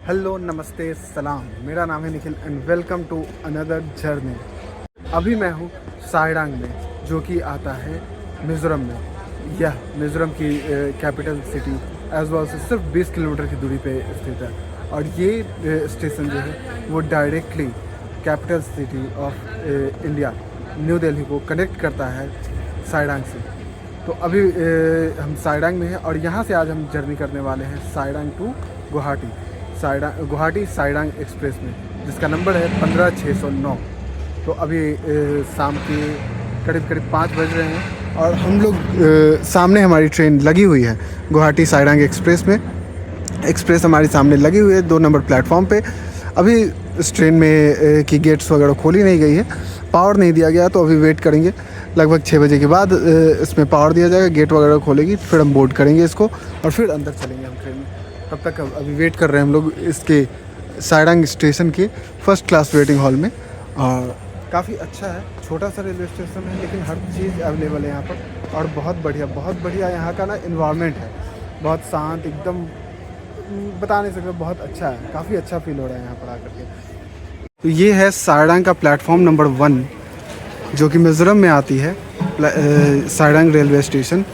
Hello, नमस्ते, सलाम। मेरा नाम है Nikhil and welcome to another journey. अभी मैं हूँ साइडांग में, जो कि आता है मिज़ोरम में। यह मिज़ोरम की कैपिटल सिटी एज वेल से सिर्फ 20 किलोमीटर की दूरी पे स्थित है। और ये स्टेशन जो है वो directly capital city of India new Delhi को कनेक्ट करता है साइडांग से। तो अभी हम साइडांग में हैं और यहाँ से आज हम जर्नी करने वाले हैं साइडांग टू गुवाहाटी। गुवाहाटी साइडांग एक्सप्रेस में, जिसका नंबर है 15609। तो अभी शाम के करीब 5 बज रहे हैं और हम लोग सामने हमारी ट्रेन लगी हुई है गुवाहाटी साइडांग एक्सप्रेस में। एक्सप्रेस हमारी सामने लगी हुई है 2 नंबर प्लेटफॉर्म पे। अभी इस ट्रेन में की गेट्स वगैरह खोली नहीं गई है, पावर नहीं दिया गया, तो अभी वेट करेंगे। लगभग 6 बजे के बाद इसमें पावर दिया जाएगा, गेट वगैरह खोलेगी, फिर हम बोर्ड करेंगे इसको और फिर अंदर चलेंगे हम ट्रेन में। तब तक अभी वेट कर रहे हैं हम लोग इसके साइडांग स्टेशन के फर्स्ट क्लास वेटिंग हॉल में। और काफ़ी अच्छा है, छोटा सा रेलवे स्टेशन है लेकिन हर चीज़ अवेलेबल है यहाँ पर। और बहुत बढ़िया यहाँ का ना इन्वायरमेंट है, बहुत शांत, एकदम बता नहीं सकते, बहुत अच्छा है। काफ़ी अच्छा फील हो रहा है यहाँ पर आकर के। तो ये है साइडांग का प्लेटफॉर्म नंबर 1, जो कि मिज़ोरम में आती है। साइडांग रेलवे स्टेशन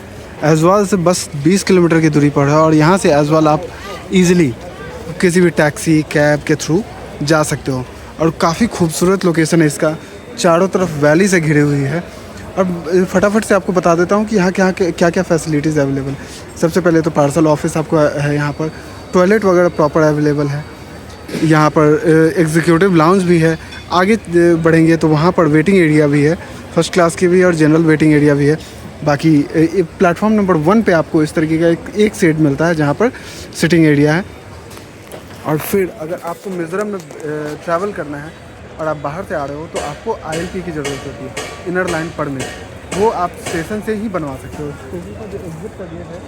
एजवाल से बस 20 किलोमीटर की दूरी पर है। और यहाँ से एजवाल आप इजीली किसी भी टैक्सी कैब के थ्रू जा सकते हो। और काफ़ी खूबसूरत लोकेशन है इसका, चारों तरफ वैली से घिरी हुई है। और फटाफट से आपको बता देता हूँ कि यहाँ क्या क्या फैसिलिटीज़ अवेलेबल है। सबसे पहले तो पार्सल ऑफिस आपको है यहाँ पर, टॉयलेट वगैरह प्रॉपर अवेलेबल है। यहाँ पर एग्जीक्यूटिव लाउंज भी है। आगे बढ़ेंगे तो वहाँ पर वेटिंग एरिया भी है, फर्स्ट क्लास की भी है और जनरल वेटिंग एरिया भी है। बाकी प्लेटफॉर्म नंबर 1 पे आपको इस तरीके का एक सीट मिलता है जहाँ पर सिटिंग एरिया है। और फिर अगर आपको मिज़ोरम में ट्रैवल करना है और आप बाहर से आ रहे हो तो आपको ILP की ज़रूरत होती है, इनर लाइन परमिट। वो आप स्टेशन से ही बनवा सकते हो। स्टेशन का जो एग्जिट का गेट है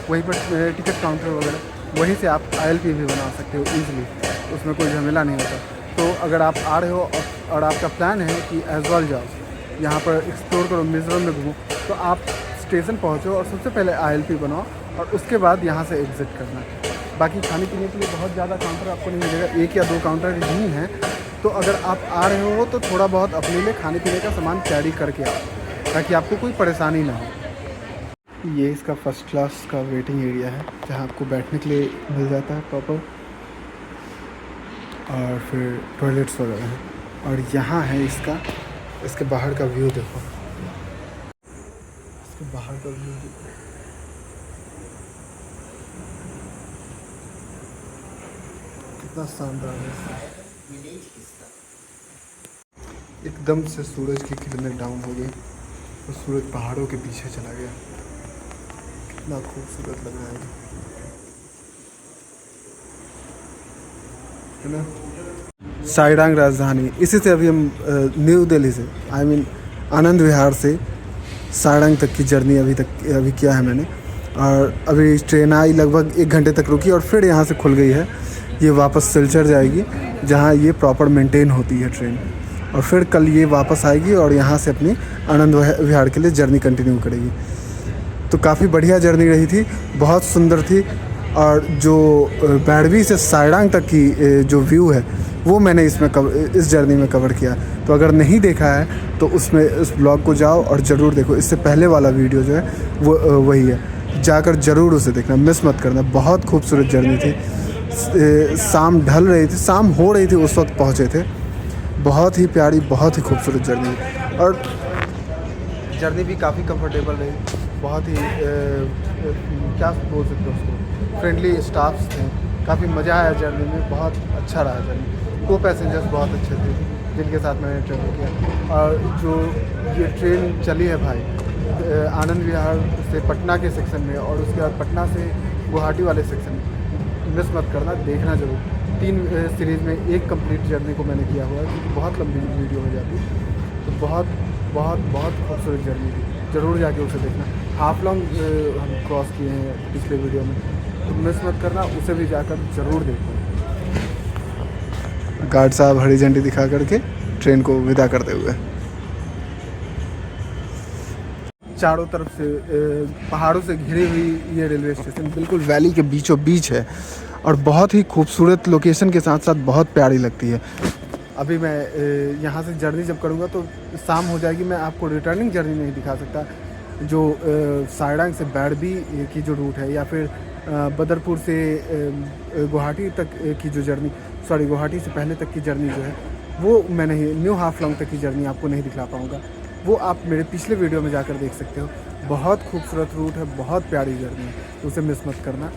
वहीं पर टिकट काउंटर वगैरह, वहीं से आप ILP भी बनवा सकते हो ईजिली, उसमें कोई झमेला नहीं होता। तो अगर आप आ रहे हो और आपका प्लान है कि एजवाल जाओ, यहाँ पर एक्सप्लोर करो, मिज़ोरम में घूमो, तो आप स्टेशन पहुँचो और सबसे पहले ILP बनाओ और उसके बाद यहाँ से एग्ज़िट करना। बाकी खाने पीने के लिए बहुत ज़्यादा काउंटर आपको नहीं मिलेगा, 1 या 2 काउंटर ही हैं। तो अगर आप आ रहे हो तो थोड़ा बहुत अपने लिए खाने पीने का सामान कैरी करके आओ, ताकि आपको कोई परेशानी ना हो। ये इसका फर्स्ट क्लास का वेटिंग एरिया है, जहाँ आपको बैठने के लिए मिल जाता है प्रॉपर, और फिर टॉयलेट्स वगैरह हैं। और यहाँ है इसके बाहर का व्यू देखो, इसके बाहर का व्यू देखो, कितना शानदार है। एकदम से सूरज की किरणें डाउन हो गई और सूरज पहाड़ों के पीछे चला गया। कितना खूबसूरत लग रहा है ना। साइडांग राजधानी, इसी से अभी हम न्यू दिल्ली से आनंद विहार से साइडांग तक की जर्नी अभी किया है मैंने। और अभी ट्रेन आई, लगभग 1 घंटे तक रुकी और फिर यहाँ से खुल गई है। ये वापस सिलचर जाएगी, जहाँ ये प्रॉपर मेंटेन होती है ट्रेन। और फिर कल ये वापस आएगी और यहाँ से अपनी आनंद विहार के लिए जर्नी कंटिन्यू करेगी। तो काफ़ी बढ़िया जर्नी रही थी, बहुत सुंदर थी। और जो बैडवी से साइडांग तक की जो व्यू है वो मैंने इस जर्नी में कवर किया। तो अगर नहीं देखा है तो उस ब्लॉग को जाओ और ज़रूर देखो। इससे पहले वाला वीडियो जो है वो वही है, जाकर ज़रूर उसे देखना, मिस मत करना। बहुत खूबसूरत जर्नी थी। शाम ढल रही थी, शाम हो रही थी उस वक्त पहुँचे थे। बहुत ही प्यारी, बहुत ही खूबसूरत जर्नी। और जर्नी भी काफ़ी कंफर्टेबल रही, बहुत ही क्या बोल सकते हो उसको, फ्रेंडली स्टाफ्स थे, काफ़ी मज़ा आया जर्नी में, बहुत अच्छा रहा जर्नी। को पैसेंजर्स बहुत अच्छे थे जिनके साथ मैंने ट्रैवल किया। और जो ये ट्रेन चली है भाई, आनंद विहार से पटना के सेक्शन में और उसके बाद पटना से गुवाहाटी वाले सेक्शन में, मिस मत करना, देखना ज़रूर। 3 सीरीज़ में एक कंप्लीट जर्नी को मैंने किया हुआ है, क्योंकि बहुत लंबी वीडियो हो जाती। तो बहुत खूबसूरत जर्नी थी, ज़रूर जाके उसे देखना। हाफ लॉन्ग हम क्रॉस किए हैं पिछले वीडियो में, तो मिस मत करना, उसे भी जाकर ज़रूर देखना। गार्ड साहब हरी झंडी दिखा करके ट्रेन को विदा करते हुए। चारों तरफ से पहाड़ों से घिरी हुई ये रेलवे स्टेशन बिल्कुल वैली के बीचों बीच है और बहुत ही खूबसूरत लोकेशन के साथ साथ बहुत प्यारी लगती है। अभी मैं यहाँ से जर्नी जब करूँगा तो शाम हो जाएगी, मैं आपको रिटर्निंग जर्नी नहीं दिखा सकता। जो साइडांग से बैरबी की जो रूट है या फिर बदरपुर से गुवाहाटी तक की जो जर्नी, सॉरी गुवाहाटी से पहले तक की जर्नी जो है वो मैं नहीं, न्यू हाफलोंग तक की जर्नी आपको नहीं दिखला पाऊँगा। वो आप मेरे पिछले वीडियो में जाकर देख सकते हो। बहुत खूबसूरत रूट है, बहुत प्यारी जर्नी है, तो उसे मिस मत करना।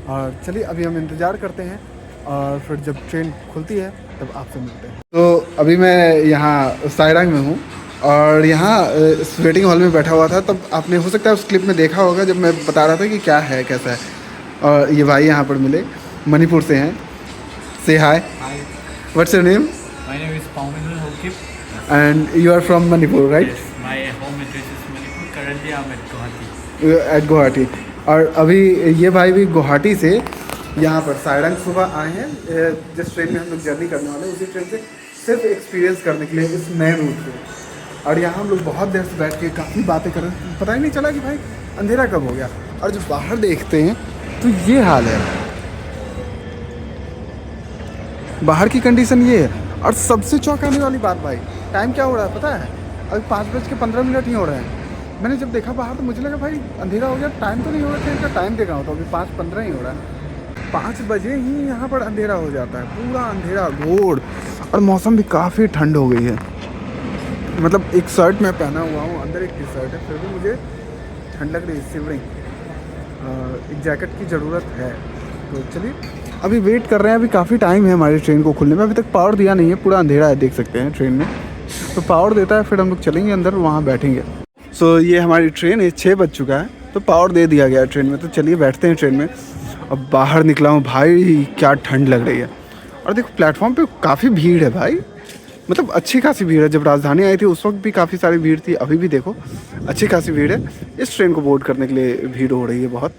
और चलिए अभी हम इंतज़ार करते हैं और फिर जब ट्रेन खुलती है तब आपसे मिलते हैं। तो अभी मैं यहाँ साइडांग में हूँ और यहाँ इस वेटिंग हॉल में बैठा हुआ था, तब आपने हो सकता है उस क्लिप में देखा होगा जब मैं बता रहा था कि क्या है कैसा है। और ये भाई यहाँ पर मिले, मणिपुर से हैं। से hi, what's your name? My name is Pauminul Hokip. And you are from Manipur, right? Yes, my home address is Manipur. Currently, I'm at Guwahati. At Guwahati. और अभी ये भाई भी गुवाहाटी से यहाँ पर साइडांग सुबह आए हैं। जिस ट्रेन में हम लोग जर्नी करने वाले हैं उसी ट्रेन से सिर्फ एक्सपीरियंस करने के लिए इस नए रूट पे। और यहाँ हम लोग बहुत देर से बैठ के काफ़ी बातें कर रहे हैं, पता ही नहीं चला कि भाई अंधेरा कब हो गया। और जब बाहर देखते हैं तो ये हाल है, बाहर की कंडीशन ये है। और सबसे चौंकाने वाली बात भाई, टाइम क्या हो रहा है पता है? अभी 5:15 ही हो रहे हैं। मैंने जब देखा बाहर तो मुझे लगा भाई अंधेरा हो गया, टाइम तो नहीं हो रहा ट्रेन का, टाइम देखा होता, अभी 5:15 ही हो रहा है। 5 बजे ही यहाँ पर अंधेरा हो जाता है, पूरा अंधेरा रोड। और मौसम भी काफ़ी ठंड हो गई है, मतलब एक शर्ट मैं पहना हुआ हूँ, अंदर एक टी शर्ट है, फिर भी मुझे ठंड लग रही है, शिवरिंग। एक जैकेट की ज़रूरत है। तो चलिए अभी वेट कर रहे हैं, अभी काफ़ी टाइम है हमारी ट्रेन को खुलने में। अभी तक पावर दिया नहीं है, पूरा अंधेरा है, देख सकते हैं ट्रेन में। तो पावर देता है फिर हम लोग चलेंगे अंदर, वहाँ बैठेंगे। सो ये हमारी ट्रेन है, 6 बज चुका है तो पावर दे दिया गया है ट्रेन में। तो चलिए बैठते हैं ट्रेन में। अब बाहर निकला हूँ भाई, क्या ठंड लग रही है। और देखो प्लेटफॉर्म पे काफ़ी भीड़ है भाई, मतलब अच्छी खासी भीड़ है। जब राजधानी आई थी उस वक्त भी काफ़ी सारी भीड़ थी, अभी भी देखो अच्छी खासी भीड़ है। इस ट्रेन को बोर्ड करने के लिए भीड़ हो रही है बहुत।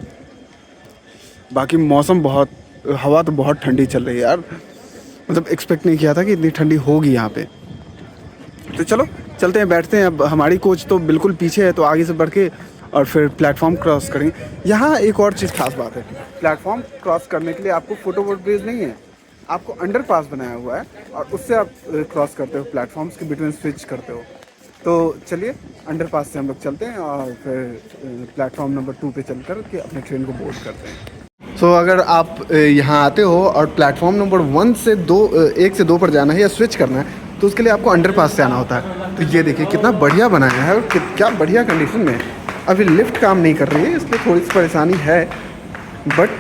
बाकी मौसम बहुत, हवा तो बहुत ठंडी चल रही है यार, मतलब एक्सपेक्ट नहीं किया था कि इतनी ठंडी होगी यहाँ पे। तो चलो चलते हैं, बैठते हैं। अब हमारी कोच तो बिल्कुल पीछे है, तो आगे से बढ़ के और फिर प्लेटफॉर्म क्रॉस करेंगे। यहाँ एक और चीज़ खास बात है, प्लेटफॉर्म क्रॉस करने के लिए आपको फुटओवर ब्रिज नहीं है, आपको अंडर पास बनाया हुआ है और उससे आप क्रॉस करते हो, प्लेटफॉर्म्स के बिटवीन स्विच करते हो। तो चलिए अंडर पास से हम लोग चलते हैं और फिर प्लेटफॉर्म नंबर 2 पे चल कर के अपने ट्रेन को बोर्ड करते हैं। सो अगर आप यहाँ आते हो और प्लेटफॉर्म नंबर 1 से 2 पर जाना है या स्विच करना है तो उसके लिए आपको अंडर पास से आना होता है। तो ये देखिए कितना बढ़िया बनाया है और क्या बढ़िया कंडीशन में है। अभी लिफ्ट काम नहीं कर रही है, इसलिए थोड़ी सी परेशानी है, बट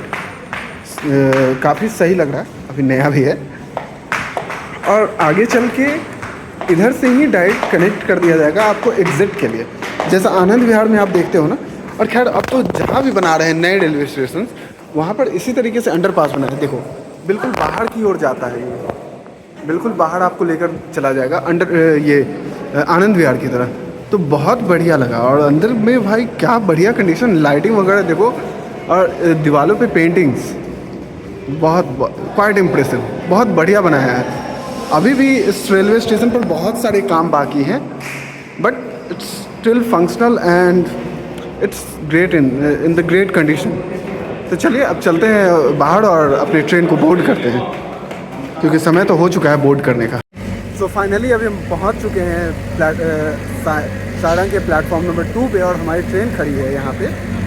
काफ़ी सही लग रहा है, अभी नया भी है। और आगे चल के इधर से ही डायरेक्ट कनेक्ट कर दिया जाएगा आपको एग्ज़िट के लिए, जैसा आनंद विहार में आप देखते हो ना। और खैर अब तो जहाँ भी बना रहे हैं नए रेलवे स्टेशन, वहाँ पर इसी तरीके से अंडर पास बना है। देखो बिल्कुल बाहर की ओर जाता है, ये बिल्कुल बाहर आपको लेकर चला जाएगा अंडर ये आनंद विहार की तरह। तो बहुत बढ़िया लगा। और अंदर में भाई क्या बढ़िया कंडीशन, लाइटिंग वगैरह देखो, और दीवारों पे पेंटिंग्स बहुत क्वाइट इम्प्रेसिव, बहुत बढ़िया बनाया है। अभी भी इस रेलवे स्टेशन पर बहुत सारे काम बाकी हैं, but it's still functional and it's great in the great condition. तो चलिए अब चलते हैं बाहर और अपनी ट्रेन को बोर्ड करते हैं, क्योंकि समय तो हो चुका है बोर्ड करने का। सो फाइनली अभी हम पहुंच चुके हैं सारंग के प्लेटफॉर्म नंबर 2 पे और हमारी ट्रेन खड़ी है यहाँ पे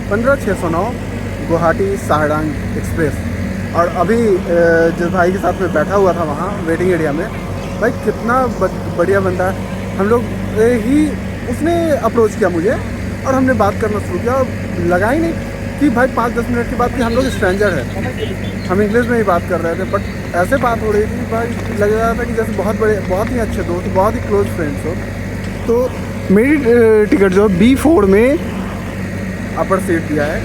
15609 गुवाहाटी सारंग एक्सप्रेस। और अभी जिस भाई के साथ में बैठा हुआ था वहाँ वेटिंग एरिया में, भाई कितना बढ़िया बंदा है। हम लोग ही उसने अप्रोच किया मुझे और हमने बात करना शुरू किया, और लगा ही नहीं कि भाई 5-10 मिनट की बात कि हम लोग स्ट्रेंजर हैं। हम इंग्लिश में ही बात कर रहे थे, बट ऐसे बात हो रही थी भाई लग रहा था कि जैसे बहुत ही अच्छे दोस्त, बहुत ही क्लोज फ्रेंड्स हो। तो मेरी टिकट जो B4 में अपर सीट दिया है,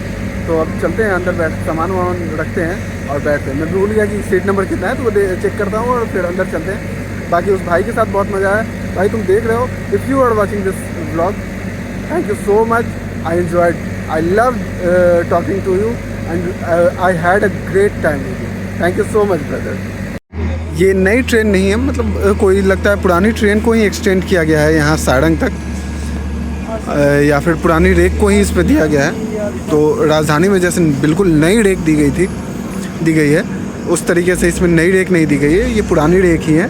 तो अब चलते हैं अंदर, बैठ सामान वामान रखते हैं और बैठते हैं। मैं भूल गया कि सीट नंबर कितना है, तो वो चेक करता हूँ और फिर अंदर चलते हैं। बाकी उस भाई के साथ बहुत मज़ा आया। भाई तुम देख रहे हो, if you are watching this vlog, thank you so much, I enjoyed, I loved talking to you and I had a great time with you. Thank you so much, brother. ये नई ट्रेन नहीं है, मतलब कोई लगता है पुरानी train को ही एक्सटेंड किया गया है यहाँ सारंग तक। या फिर पुरानी रेक को ही इस पे दिया गया है। तो राजधानी में जैसे बिल्कुल नई रेक दी गई है, उस तरीके से इसमें नई रेक नहीं दी गई है, ये पुरानी रेक ही है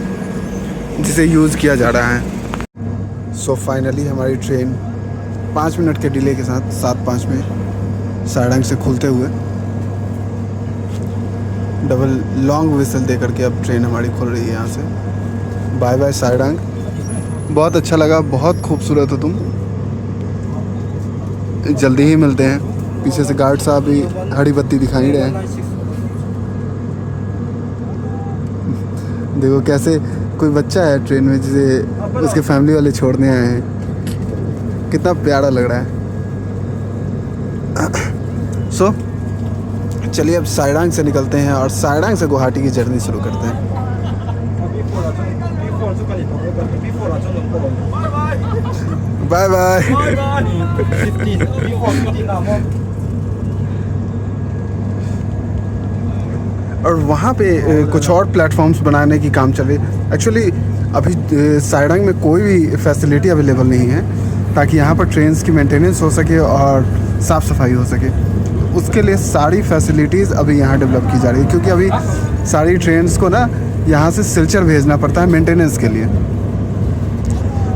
जिसे यूज़ किया जा रहा है। सो फाइनली हमारी ट्रेन 5 मिनट के डिले के साथ 7:05 में सारंग से खुलते हुए डबल लॉन्ग विसल दे करके अब ट्रेन हमारी खुल रही है यहाँ से। बाय बाय सारंग, बहुत अच्छा लगा, बहुत खूबसूरत हो तुम। जल्दी ही मिलते हैं। पीछे से गार्ड साहब भी हरी बत्ती दिखाई रहे हैं। देखो कैसे कोई बच्चा है ट्रेन में जिसे उसके फैमिली वाले छोड़ने आए हैं, कितना प्यारा लग रहा है। सो चलिए अब सारंग से निकलते हैं और सारंग से गुवाहाटी की जर्नी शुरू करते हैं। Bye bye. और वहाँ पे कुछ और प्लेटफॉर्म्स बनाने की काम चल रही है। एक्चुअली अभी सारंग में कोई भी फैसिलिटी अवेलेबल नहीं है ताकि यहाँ पर ट्रेन्स की मेंटेनेंस हो सके और साफ़ सफाई हो सके। उसके लिए सारी फैसिलिटीज़ अभी यहाँ डेवलप की जा रही है, क्योंकि अभी सारी ट्रेन्स को ना यहाँ से सिलचर भेजना पड़ता है मेंटेनेंस के लिए।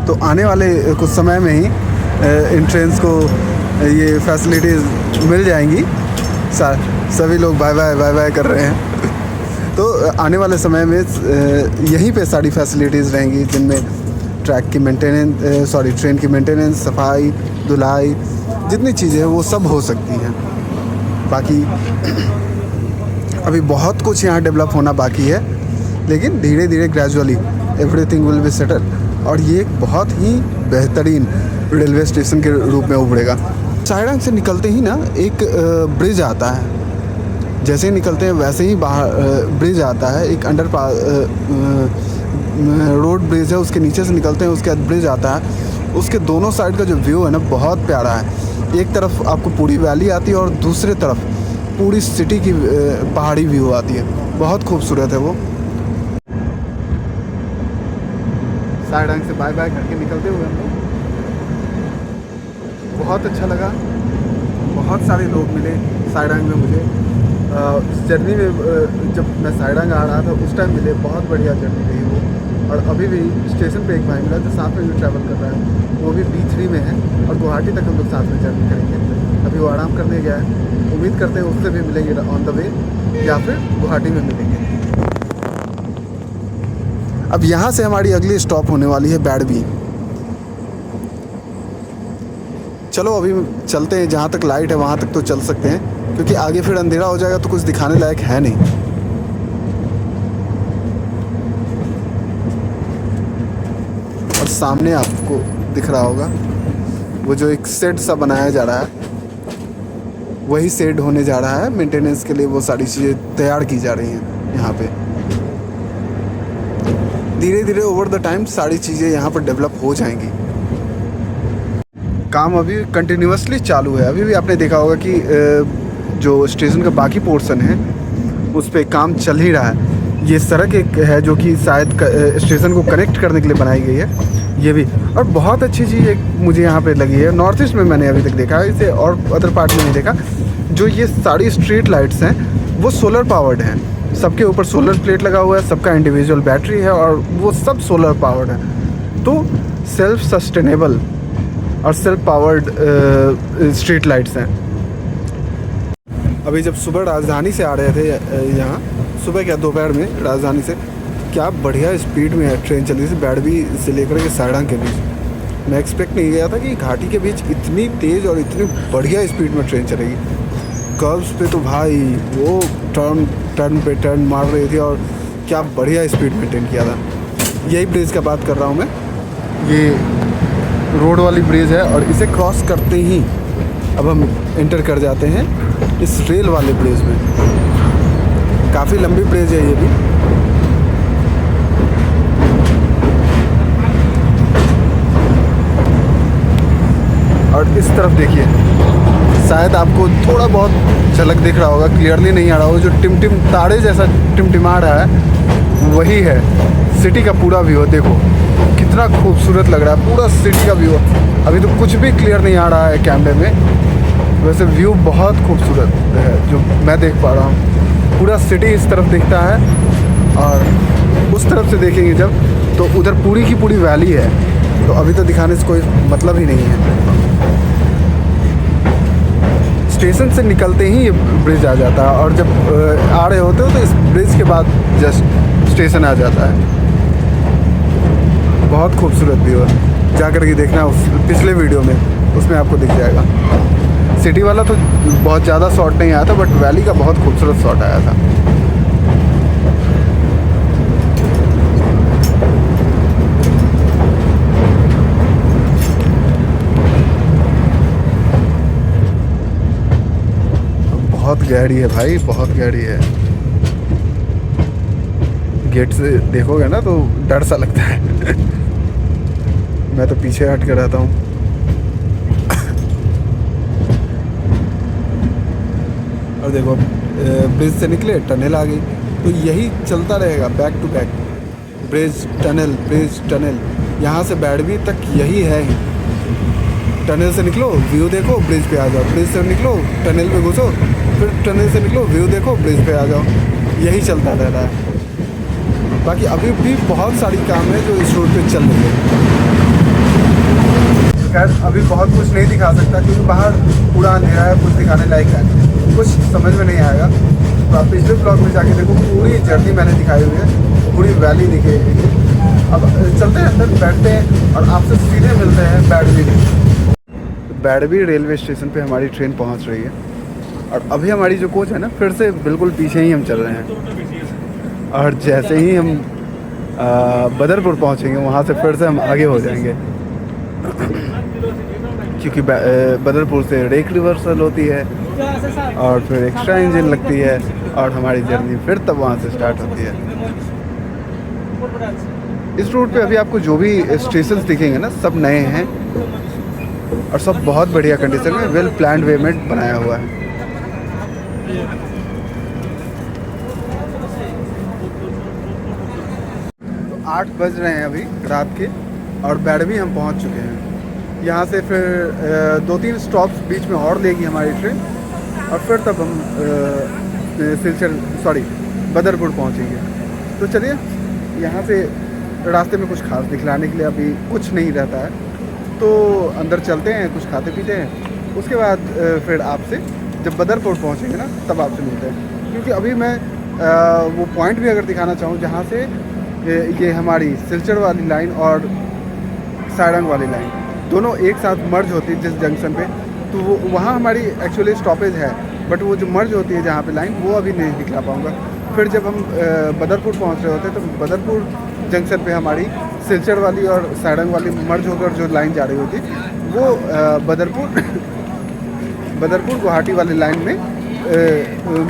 तो आने वाले कुछ समय में ही इन ट्रेन्स को ये फैसिलिटीज़ मिल जाएंगी। सभी लोग बाय बाय बाय बाय कर रहे हैं। तो आने वाले समय में यहीं पे सारी फैसिलिटीज़ रहेंगी, जिनमें ट्रैक की मेंटेनेंस ट्रेन की मेंटेनेंस, सफाई, धुलाई, जितनी चीज़ें हैं वो सब हो सकती हैं। बाकी अभी बहुत कुछ यहाँ डेवलप होना बाकी है, लेकिन धीरे धीरे gradually everything will be settle और ये एक बहुत ही बेहतरीन रेलवे स्टेशन के रूप में उभरेगा। सारंग से निकलते ही ना एक ब्रिज आता है, जैसे ही निकलते हैं वैसे ही बाहर ब्रिज आता है, एक रोड ब्रिज है, उसके नीचे से निकलते हैं, उसके बाद ब्रिज आता है। उसके दोनों साइड का जो व्यू है ना बहुत प्यारा है। एक तरफ आपको पूरी वैली आती है और दूसरे तरफ पूरी सिटी की पहाड़ी व्यू आती है, बहुत खूबसूरत है वो। सारंग से बाय बाय करके निकलते हुए हम लोग, बहुत अच्छा लगा। बहुत सारे लोग मिले सारंग में मुझे इस जर्नी में। जब मैं सारंग आ रहा था उस टाइम मिले, बहुत बढ़िया जर्नी रही वो। और अभी भी स्टेशन पे एक भाई मिला जो साथ में भी ट्रैवल कर रहा है, वो भी B3 में है और गुवाहाटी तक हम लोग साथ में जर्नी करेंगे। अभी वो आराम करने गया है, उम्मीद करते हैं उससे भी मिलेंगे ऑन द वे या फिर गुवाहाटी में मिलेंगे। अब यहाँ से हमारी अगली स्टॉप होने वाली है बैडबी। चलो अभी चलते हैं, जहाँ तक लाइट है वहाँ तक तो चल सकते हैं, क्योंकि आगे फिर अंधेरा हो जाएगा तो कुछ दिखाने लायक है नहीं। और सामने आपको दिख रहा होगा वो जो एक शेड सा बनाया जा रहा है, वही शेड होने जा रहा है। मेंटेनेंस के लिए वो सारी चीज़ें तैयार की जा रही हैं यहाँ पे। धीरे धीरे ओवर द टाइम सारी चीज़ें यहाँ पर डेवलप हो जाएंगी। काम अभी कंटिन्यूसली चालू है। अभी भी आपने देखा होगा कि जो स्टेशन का बाकी पोर्शन है उस पर काम चल ही रहा है। ये सड़क एक है जो कि शायद स्टेशन को कनेक्ट करने के लिए बनाई गई है, ये भी। और बहुत अच्छी चीज़ एक मुझे यहाँ पे लगी है, नॉर्थ ईस्ट में मैंने अभी तक देखा है इसे, और अदर पार्ट में नहीं देखा। जो ये सारी स्ट्रीट लाइट्स हैं वो सोलर पावर्ड हैं, सबके ऊपर सोलर प्लेट लगा हुआ है, सबका इंडिविजुअल बैटरी है और वो सब सोलर पावर्ड है। तो सेल्फ सस्टेनेबल और सेल्फ पावर्ड स्ट्रीट लाइट्स हैं। अभी जब सुबह राजधानी से आ रहे थे यहाँ, सुबह क्या दोपहर में राजधानी से, क्या बढ़िया स्पीड में ट्रेन चली थी बैडबी से लेकर के सारंग के बीच। मैं एक्सपेक्ट नहीं किया था कि घाटी के बीच इतनी तेज़ और इतनी बढ़िया स्पीड में ट्रेन चलेगी। कर्व्स पे तो भाई वो टर्न पे टर्न मार रही थी और क्या बढ़िया स्पीड मेंटेन किया था। यही ब्रिज का बात कर रहा हूँ मैं, ये रोड वाली ब्रिज है और इसे क्रॉस करते ही अब हम एंटर कर जाते हैं इस रेल वाले ब्रिज में। काफ़ी लंबी ब्रिज है ये भी। और इस तरफ देखिए, शायद आपको थोड़ा बहुत झलक दिख रहा होगा, क्लियरली नहीं आ रहा होगा, जो टिमटिम तारे जैसा टिमटिमा रहा है वही है सिटी का पूरा व्यू। देखो कितना खूबसूरत लग रहा है पूरा सिटी का व्यू। अभी तो कुछ भी क्लियर नहीं आ रहा है कैमरे में, वैसे व्यू बहुत खूबसूरत है जो मैं देख पा रहा हूँ। पूरा सिटी इस तरफ दिखता है और उस तरफ से देखेंगे जब तो उधर पूरी की पूरी वैली है। तो अभी तो दिखाने से कोई मतलब ही नहीं है। स्टेशन से निकलते ही ये ब्रिज आ जाता है और जब आ रहे होते हो तो इस ब्रिज के बाद जस्ट स्टेशन आ जाता है। बहुत खूबसूरत व्यू है, जा कर के देखना उस पिछले वीडियो में, उसमें आपको दिख जाएगा। सिटी वाला तो बहुत ज़्यादा शॉट नहीं आया था, बट वैली का बहुत खूबसूरत शॉट आया था। बहुत गहरी है भाई, बहुत गहरी है। गेट से देखोगे ना तो डर सा लगता है। मैं तो पीछे हट कर रहता हूँ। और देखो ब्रिज से निकले, टनल आ गई, तो यही चलता रहेगा back to back, bridge tunnel. यहाँ से बैडवी तक यही है ही। टनल से निकलो, व्यू देखो, ब्रिज पे आ जाओ, ब्रिज से निकलो, टनल में घुसो, फिर टनल से निकलो, व्यू देखो, ब्रिज पे आ जाओ। यही चलता रहता है। बाकी अभी भी बहुत सारी काम है जो इस रोड पे चल रही है। खैर अभी बहुत कुछ नहीं दिखा सकता क्योंकि बाहर पूरा अंधेरा है, कुछ दिखाने लायक है, कुछ समझ में नहीं आएगा। तो आप पिछले ब्लॉग में जाके देखो, पूरी जर्नी मैंने दिखाई हुई है, पूरी वैली दिखेगी। अब चलते हैं अंदर, बैठते हैं और आपसे सीधे मिलते हैं बैडवी में। बैडवी रेलवे स्टेशन पे हमारी ट्रेन पहुंच रही है और अभी हमारी जो कोच है ना, फिर से बिल्कुल पीछे ही हम चल रहे हैं। और जैसे ही हम बदरपुर पहुंचेंगे, वहां से फिर से हम आगे हो जाएंगे क्योंकि बदरपुर से रेक रिवर्सल होती है और फिर एक्स्ट्रा इंजन लगती है और हमारी जर्नी फिर तब वहाँ से स्टार्ट होती है। इस रूट पे अभी आपको जो भी स्टेशन दिखेंगे ना, सब नए हैं और सब बहुत बढ़िया कंडीशन में, वेल प्लान्ड वे में बनाया हुआ है। 8 बज रहे हैं अभी रात के और बैडवी हम पहुंच चुके हैं। यहाँ से फिर 2-3 स्टॉप्स बीच में और लेगी हमारी ट्रेन और फिर तब हम बदरपुर पहुँचेंगे। तो चलिए, यहाँ से रास्ते में कुछ खास दिखलाने के लिए अभी कुछ नहीं रहता है, तो अंदर चलते हैं, कुछ खाते पीते हैं, उसके बाद फिर आपसे जब बदरपुर पहुँचेंगे ना तब आपसे मिलते हैं। क्योंकि अभी मैं वो पॉइंट भी अगर दिखाना चाहूँ जहाँ से ये हमारी सिलचर वाली लाइन और सारंग वाली लाइन दोनों एक साथ मर्ज होती है जिस जंक्शन पे, तो वो वहाँ हमारी एक्चुअली स्टॉपेज है, बट वो जो मर्ज होती है जहाँ पे लाइन, वो अभी नहीं दिखला पाऊँगा। फिर जब हम बदरपुर पहुँच रहे होते हैं तो बदरपुर जंक्शन पे हमारी सिलचर वाली और सारंग वाली मर्ज होकर जो लाइन जा रही होती वो बदरपुर गुवाहाटी वाली लाइन में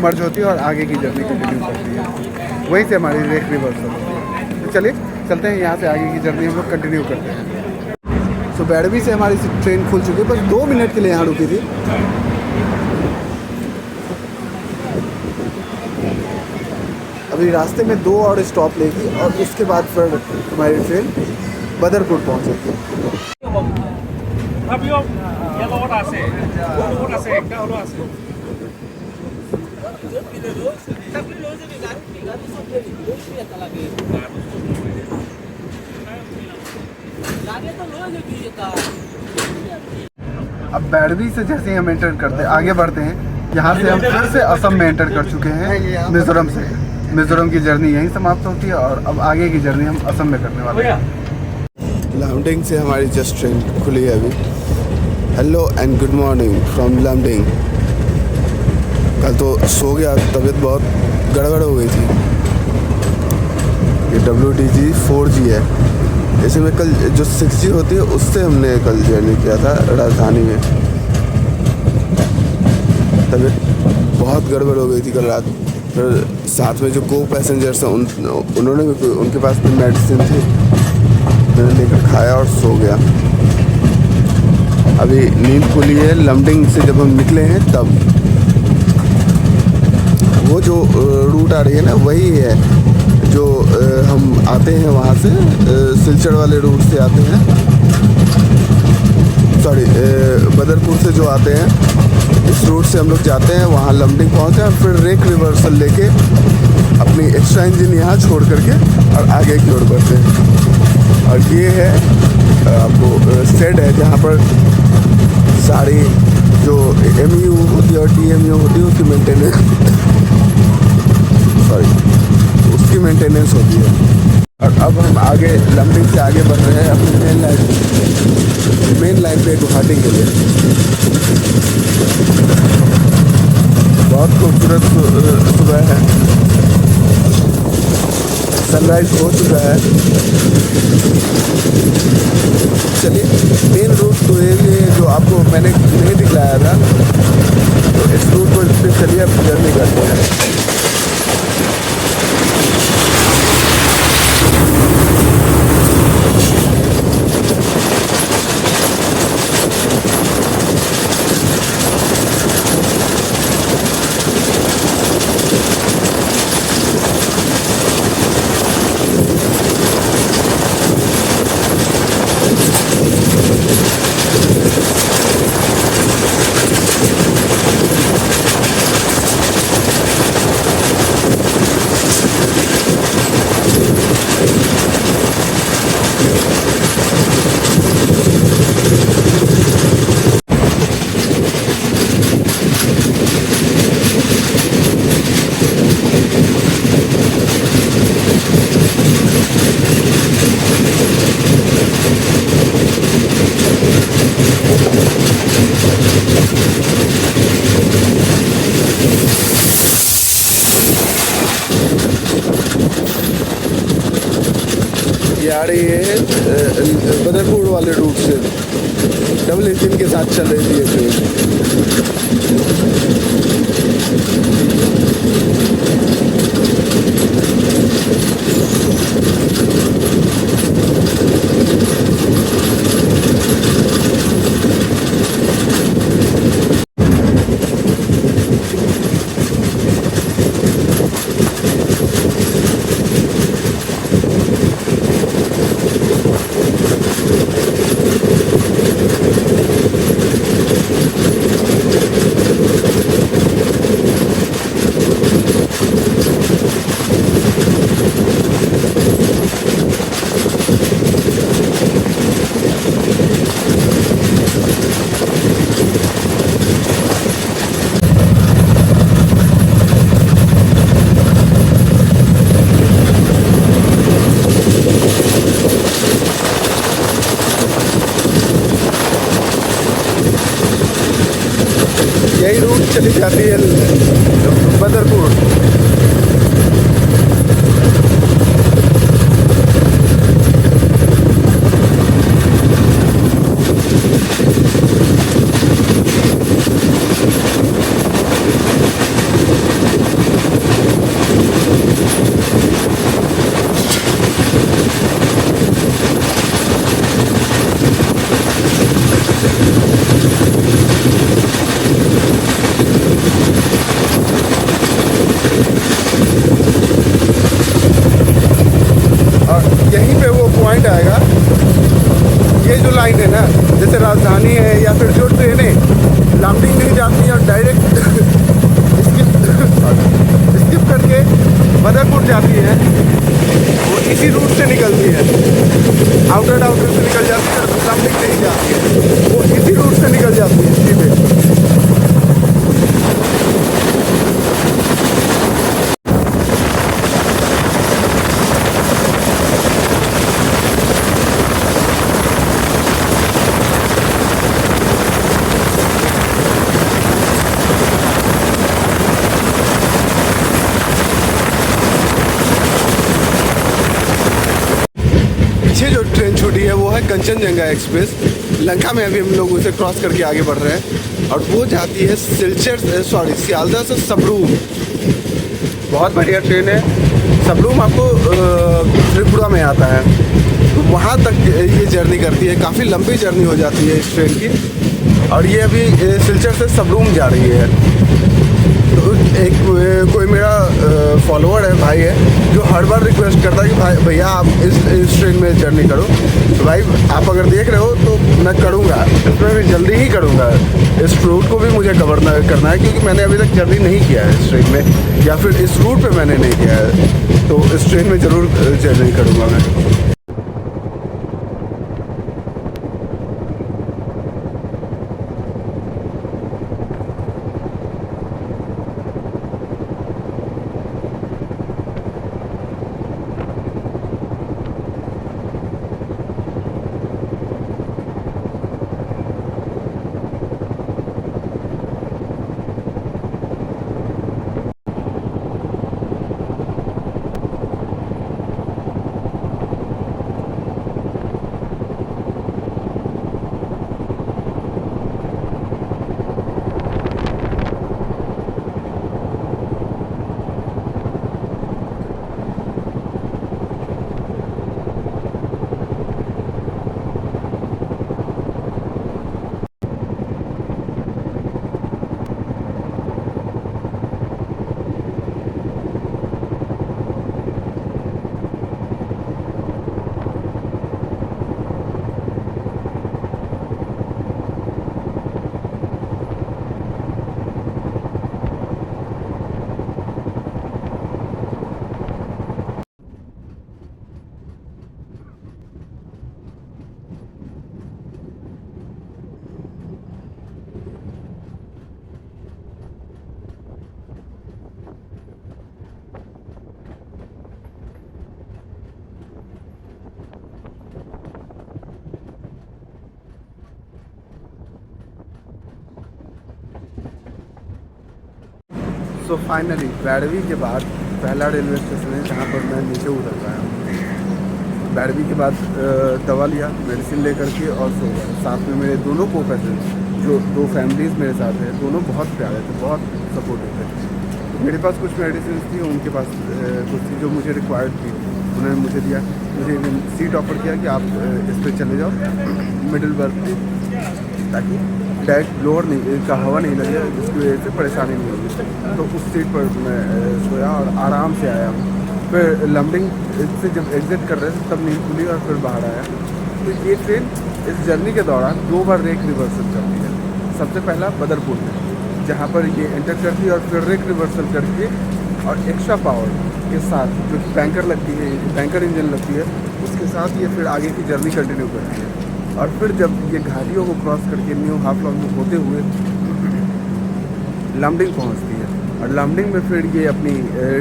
मर्ज होती है और आगे की जर्नी कंटिन्यू करती है। वहीं से हमारी रेक रिवर्सल होती है। तो चलिए चलते हैं, यहाँ से आगे की जर्नी हम लोग कंटिन्यू करते हैं। तो बैडवी से हमारी ट्रेन खुल चुकी है, बस 2 मिनट के लिए यहाँ रुकी थी। अभी रास्ते में 2 और स्टॉप लेगी और उसके बाद फिर हमारी ट्रेन बदरपुर पहुँचेगी। अब बैडवी से जैसे ही हम एंटर करते आगे बढ़ते हैं, यहाँ से हम फिर से असम में एंटर कर चुके हैं मिज़ोरम से। मिज़ोरम की जर्नी यहीं समाप्त होती है और अब आगे की जर्नी हम असम में करने वाले हैं। लमडिंग से हमारी जस्ट ट्रेन खुली है अभी। Hello and good morning from Lumding. कल तो सो गया, तबीयत बहुत गड़बड़ हो गई थी। ये WDG 4G है, जैसे मैं कल जो 6G होती है उससे हमने कल जर्नी किया था राजधानी में। तबीयत बहुत गड़बड़ हो गई थी कल रात। फिर साथ में जो को पैसेंजर्स हैं उन्होंने भी, उनके पास भी मेडिसिन थी, मैंने लेकर खाया और सो गया। अभी नींद खुली है। लमडिंग से जब हम निकले हैं तब वो जो रूट आ रही है ना, वही है जो हम आते हैं वहाँ से सिलचर वाले रूट से आते हैं, सॉरी बदरपुर से जो आते हैं इस रूट से हम लोग जाते हैं, वहाँ लमडिंग पहुँचते हैं, फिर रेक रिवर्सल लेके अपनी एक्स्ट्रा इंजन यहाँ छोड़ करके और आगे की ओर बढ़ते हैं। और ये है आपको सेट है जहाँ पर सारी जो MU होती है और TMU होती है उसकी मेंटेनेंस उसकी मेंटेनेंस होती है। और अब हम आगे लमडिंग से आगे बढ़ रहे हैं अपनी मेन लाइन पे गुवाहाटी के लिए। बहुत खूबसूरत सुबह है, सनराइज हो चुका है। चलिए मेन रूट तो ये जो आपको मैंने नहीं दिखलाया था, तो इस रूट पर चलिए अब जर्नी करते हैं। आ रही है बदरपुर वाले रूट से, डबल इंजन के साथ चल रही थी ट्रेन। यही रूट चली जाती है बदरपुर। पॉइंट आएगा, ये जो लाइन है ना, जैसे राजधानी है या फिर जो ट्रेनें लमडिंग नहीं जाती हैं और डायरेक्ट स्किप करके बदरपुर जाती हैं, वो इसी रूट से निकलती है। आउटर से निकल जाती है, लमडिंग नहीं जाती है, वो इसी रूट से निकल जाती है सीधे। जो ट्रेन छूटी है वो है कंचनजंगा एक्सप्रेस। लंका में अभी हम लोग उसे क्रॉस करके आगे बढ़ रहे हैं और वो जाती है सियालदह से सबरूम। बहुत बढ़िया ट्रेन है। सबरूम आपको त्रिपुरा में आता है, तो वहाँ तक ये जर्नी करती है। काफ़ी लंबी जर्नी हो जाती है इस ट्रेन की, और ये अभी सिलचर से सबरूम जा रही है। तो कोई मेरा फॉलोअर है, भाई है, जो हर बार रिक्वेस्ट करता है कि भाई भैया आप इस ट्रेन में जर्नी करो। तो भाई आप अगर देख रहे हो तो मैं करूँगा, इसमें भी जल्दी ही करूँगा। इस रूट को भी मुझे कवर करना है, क्योंकि मैंने अभी तक जर्नी नहीं किया है इस ट्रेन में, या फिर इस रूट पे मैंने नहीं किया है, तो इस ट्रेन में ज़रूर जर्नी करूँगा मैं। सो फाइनली बैडवी के बाद पहला रेलवे स्टेशन है जहाँ पर मैं नीचे उतर पाया हूँ। बैडवी के बाद दवा लिया, मेडिसिन लेकर के और सो गया। साथ में मेरे दोनों को पैसेंजर जो 2 फैमिलीज़ मेरे साथ है, दोनों बहुत प्यारे थे, बहुत सपोर्टिव थे। मेरे पास कुछ मेडिसिन थी, उनके पास कुछ थी जो मुझे रिक्वायर्ड थी, उन्होंने मुझे दिया। मुझे सीट ऑफर किया कि आप इस पर चले जाओ मिडिल बर्थ पे, ताकि डायरेक्ट लोअर नहीं का हवा नहीं लगे, जिसकी वजह से परेशानी नहीं होगी। तो उस सीट पर मैं सोया और आराम से आया हूँ। फिर लमडिंग से जब एग्जिट कर रहे थे तब नींद खुली और फिर बाहर आया। तो ये ट्रेन इस जर्नी के दौरान 2 बार रेक रिवर्सल करती है। सबसे पहला बदरपुर में, जहाँ पर ये एंटर करती है और फिर रेक रिवर्सल करके और एक्स्ट्रा पावर के साथ जो कि बैंकर लगती है, बैंकर इंजन लगती है, उसके साथ ये फिर आगे की जर्नी कंटिन्यू करती है। और फिर जब ये घाटियों को क्रॉस करके न्यू हाफलॉन्ग में होते हुए लमडिंग पहुंचती है, और लमडिंग में फिर ये अपनी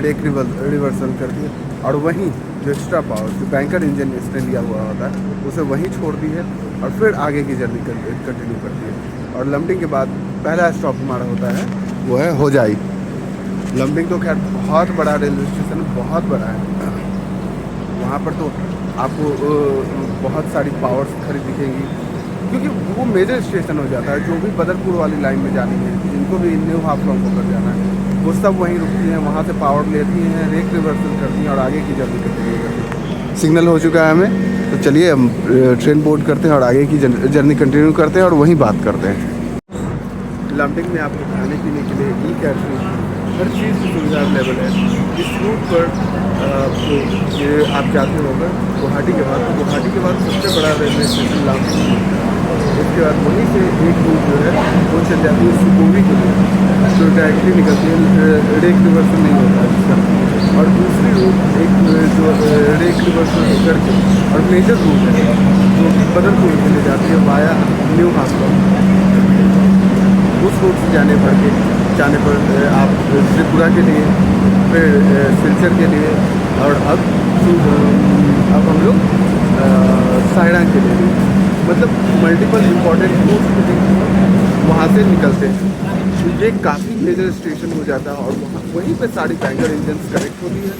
रेक रिवर्सल करती है, और वहीं जो एक्स्ट्रा पावर जो बैंकर इंजन इसने लिया हुआ होता है उसे वहीं छोड़ती है और फिर आगे की जर्नी कंटिन्यू करती है। और लमडिंग के बाद पहला स्टॉप हमारा होता है वो है होजाई। लमडिंग तो खैर बहुत बड़ा रेलवे स्टेशन, बहुत बड़ा है। वहाँ पर तो आपको बहुत सारी पावर्स खड़ी दिखेंगी, क्योंकि वो मेजर स्टेशन हो जाता है। जो भी बदरपुर वाली लाइन में जानी है, जिनको भी न्यू हाफलॉन्ग होकर जाना है, वो सब वहीं रुकती हैं, वहाँ से पावर लेती हैं, रेक रिवर्सल करती हैं और आगे की जर्नी कंटिन्यू करती हैं। सिग्नल हो चुका है हमें, तो चलिए हम ट्रेन बोर्ड करते हैं और आगे की जर्नी कंटिन्यू करते हैं और वहीं बात करते हैं। लमडिंग में आपको खाने पीने के लिए ई कैटरिंग हर चीज़ की सुविधा अवेलेबल है। इस रूट पर ये आप जाते होंगे गुवाहाटी के बाद, तो गुवाहाटी के बाद सबसे बड़ा रेलवे स्टेशन लमडिंग। इसके बाद वहीं से एक रूट जो है वो चल जाती है सुखोवी के लिए, जो डायरेक्टली निकलती है, रेक रिवर्सल नहीं होता है इसका। और दूसरी रूट एक जो रेक रिवर्सल करके और मेजर रूट है जो कि बदरपुर के लिए जाती है वाया न्यू हाफलॉन्ग। उस रूट से जाने पर आप त्रिपुरा के लिए, फिर सिलचर के लिए, और अब हम लोग साइडांग के लिए, मतलब मल्टीपल इम्पॉर्टेंट रूट वहाँ से निकलते हैं। तो ये काफ़ी मेजर स्टेशन हो जाता है, और वहीं पे सारी बैंकर इंजन कनेक्ट होती है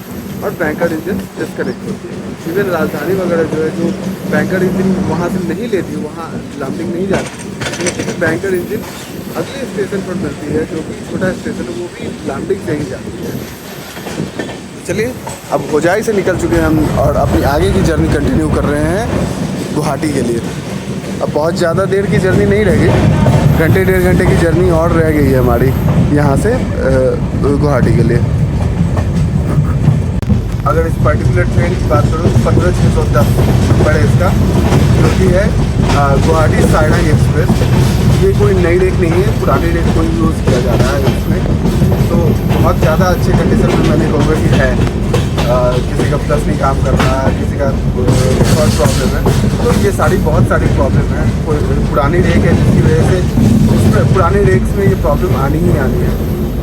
और बैंकर इंजन डिस्कनेक्ट होती है। इवन राजधानी वगैरह जो है, जो बैंकर इंजन वहाँ से नहीं लेती, वहाँ लमडिंग नहीं जाती, क्योंकि बैंकर इंजन अगले स्टेशन पर मिलती है, जो कि छोटा स्टेशन है, वो भी लमडिंग से ही जाती है। चलिए अब होजाई से निकल चुके हैं हम और अपनी आगे की जर्नी कंटिन्यू कर रहे हैं गुवाहाटी के लिए। अब बहुत ज़्यादा देर की जर्नी नहीं रह गई, घंटे 1.5 घंटे की जर्नी और रह गई है हमारी यहाँ से गुवाहाटी के लिए। अगर इस पर्टिकुलर ट्रेन की बात करूँ तो 15,610 नंबर है इसका, जो कि है गुवाहाटी साइडांग एक्सप्रेस। ये कोई नई रेक नहीं है, पुरानी रेक को यूज़ किया जा रहा है इसमें। तो बहुत ज़्यादा अच्छे कंडीशन में मैंने कहूँगा कि है। किसी का प्लस नहीं काम कर रहा है, किसी का और प्रॉब्लम है, तो ये बहुत सारी प्रॉब्लम है। कोई पुरानी रेक है जिसकी वजह से उसमें पुरानी रेक्स में ये प्रॉब्लम आनी ही आनी है।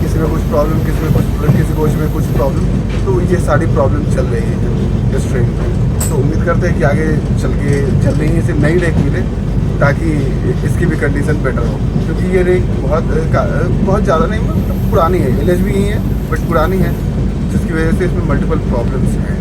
किसी में कुछ प्रॉब्लम, किसी कोच में कुछ प्रॉब्लम, तो ये सारी प्रॉब्लम चल रही है इस ट्रेन में। तो उम्मीद करते हैं कि आगे चल के जल्दी ही इसे नई रेक मिले ताकि इसकी भी कंडीशन बेटर हो, क्योंकि ये रेक बहुत ज़्यादा नहीं, मतलब पुरानी है। LHB ही है बट पुरानी है, जिसकी वजह से इसमें मल्टीपल प्रॉब्लम्स हैं।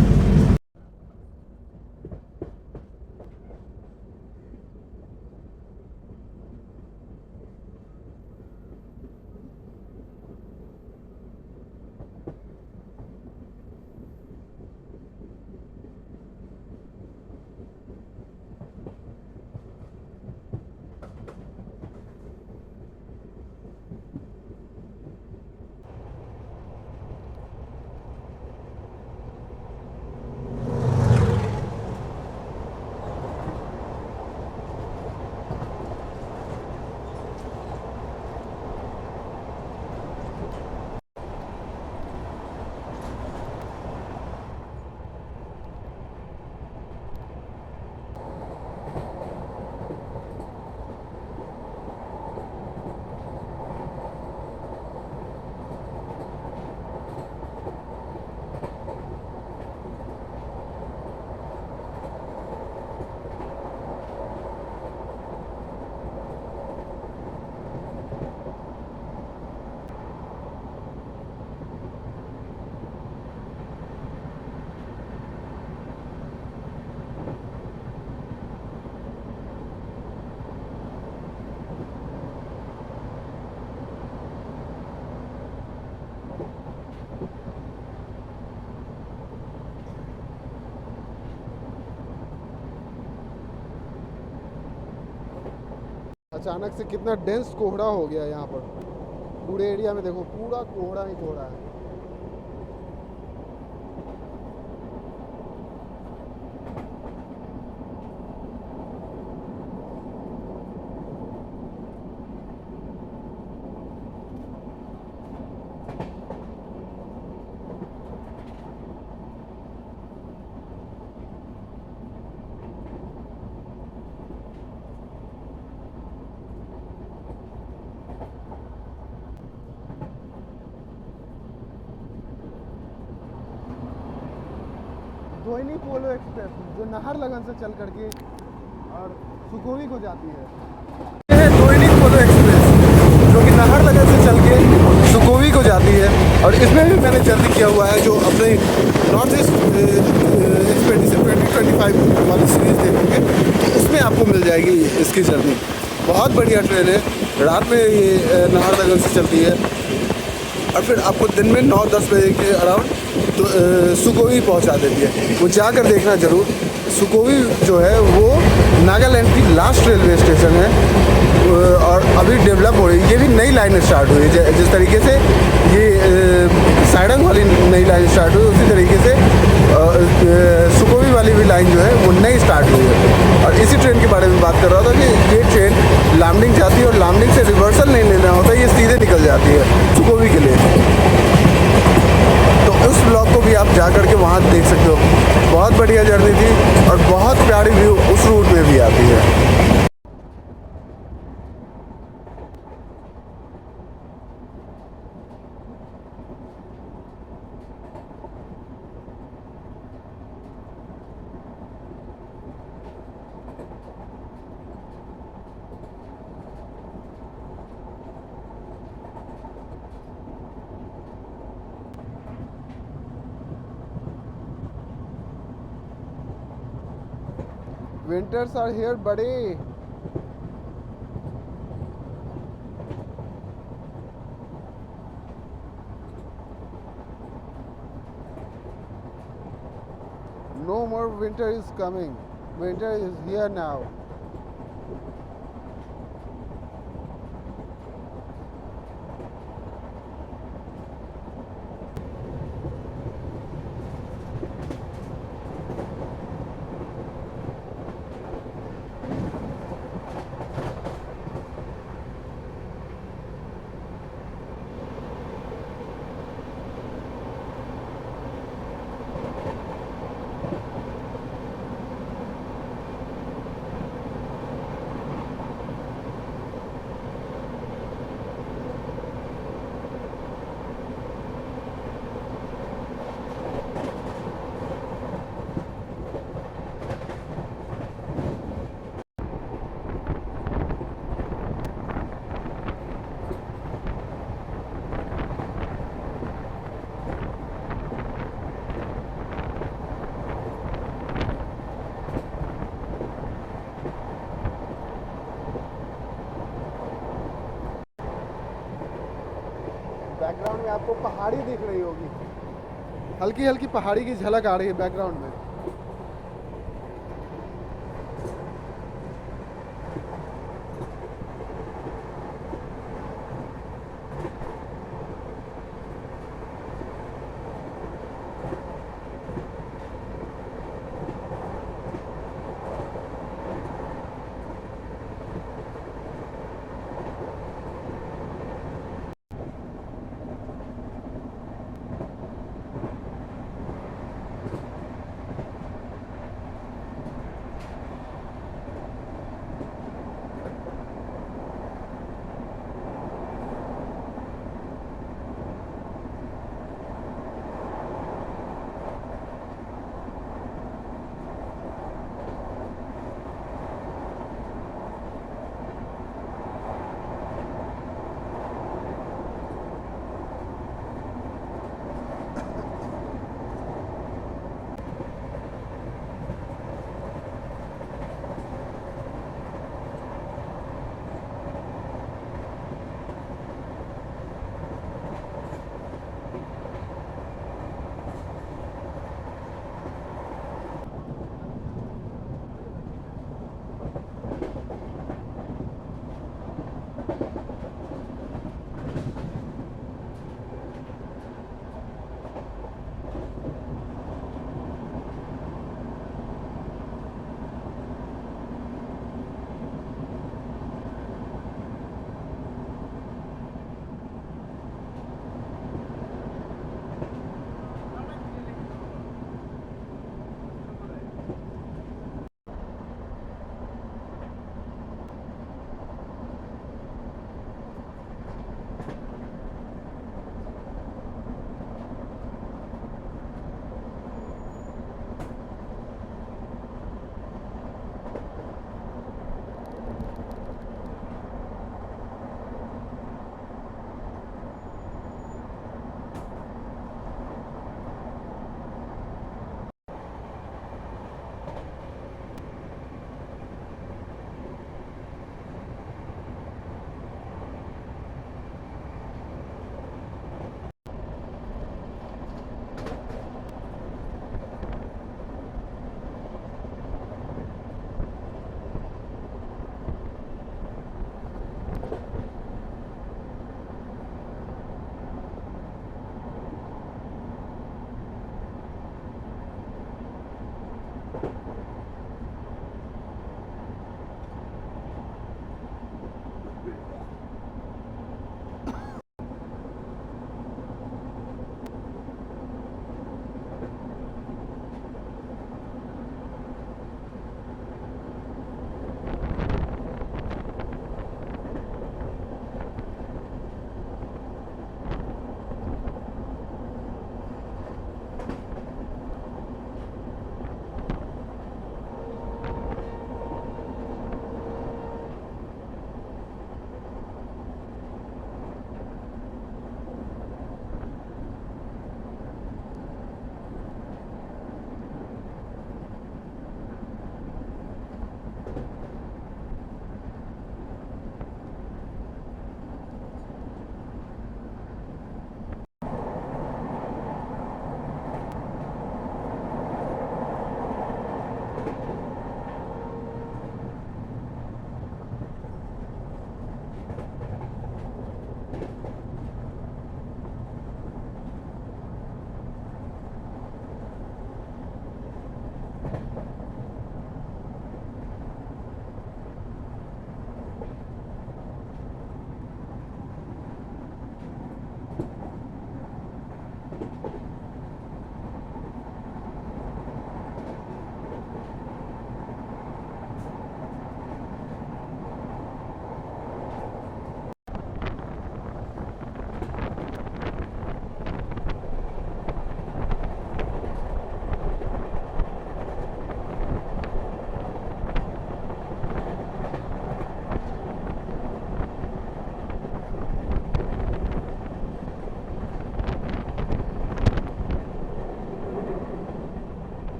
अचानक से कितना डेंस कोहरा हो गया यहाँ पर। पूरे एरिया में देखो, पूरा कोहरा ही कोहरा है। धोनी पोलो एक्सप्रेस जो नाहरलगन से चल करके और सुखोवी को जाती है। ये है धोनी पोलो एक्सप्रेस जो कि नाहरलगन से चल के सुखोवी को जाती है। और इसमें भी मैंने जल्दी किया हुआ है, जो अपने नॉर्थ ईस्ट एक्सपेडिशन 2025 वाली सीरीज़ देखेंगे तो उसमें आपको मिल जाएगी इसकी जर्नी। बहुत बढ़िया ट्रेन है। रात में ये नाहरलगन से चलती है और फिर आपको दिन में 9-10 बजे के अराउंड तो सुखोवी पहुंचा देती है। वो जाकर देखना ज़रूर। सुखोवी जो है वो नागालैंड की लास्ट रेलवे स्टेशन है और अभी डेवलप हो रही है। ये भी नई लाइन स्टार्ट हुई है। जिस तरीके से ये साइडंग वाली नई लाइन स्टार्ट हुई, उसी तरीके से सुखोवी वाली भी लाइन जो है वो नई स्टार्ट हुई है। और इसी ट्रेन के बारे में बात कर रहा था कि ये ट्रेन लामडिंग जाती है और लामडिंग से रिवर्सल नहीं लेना होता, ये सीधे निकल जाती है सुखोवी के लिए। तो उस ब्लॉग को भी आप जा करके वहाँ देख सकते हो। बहुत बढ़िया जर्नी थी और बहुत प्यारी व्यू उस रूट में भी आती है। Winters are here, buddy. No more winter is coming. Winter is here now. आपको पहाड़ी दिख रही होगी, हल्की हल्की पहाड़ी की झलक आ रही है बैकग्राउंड में।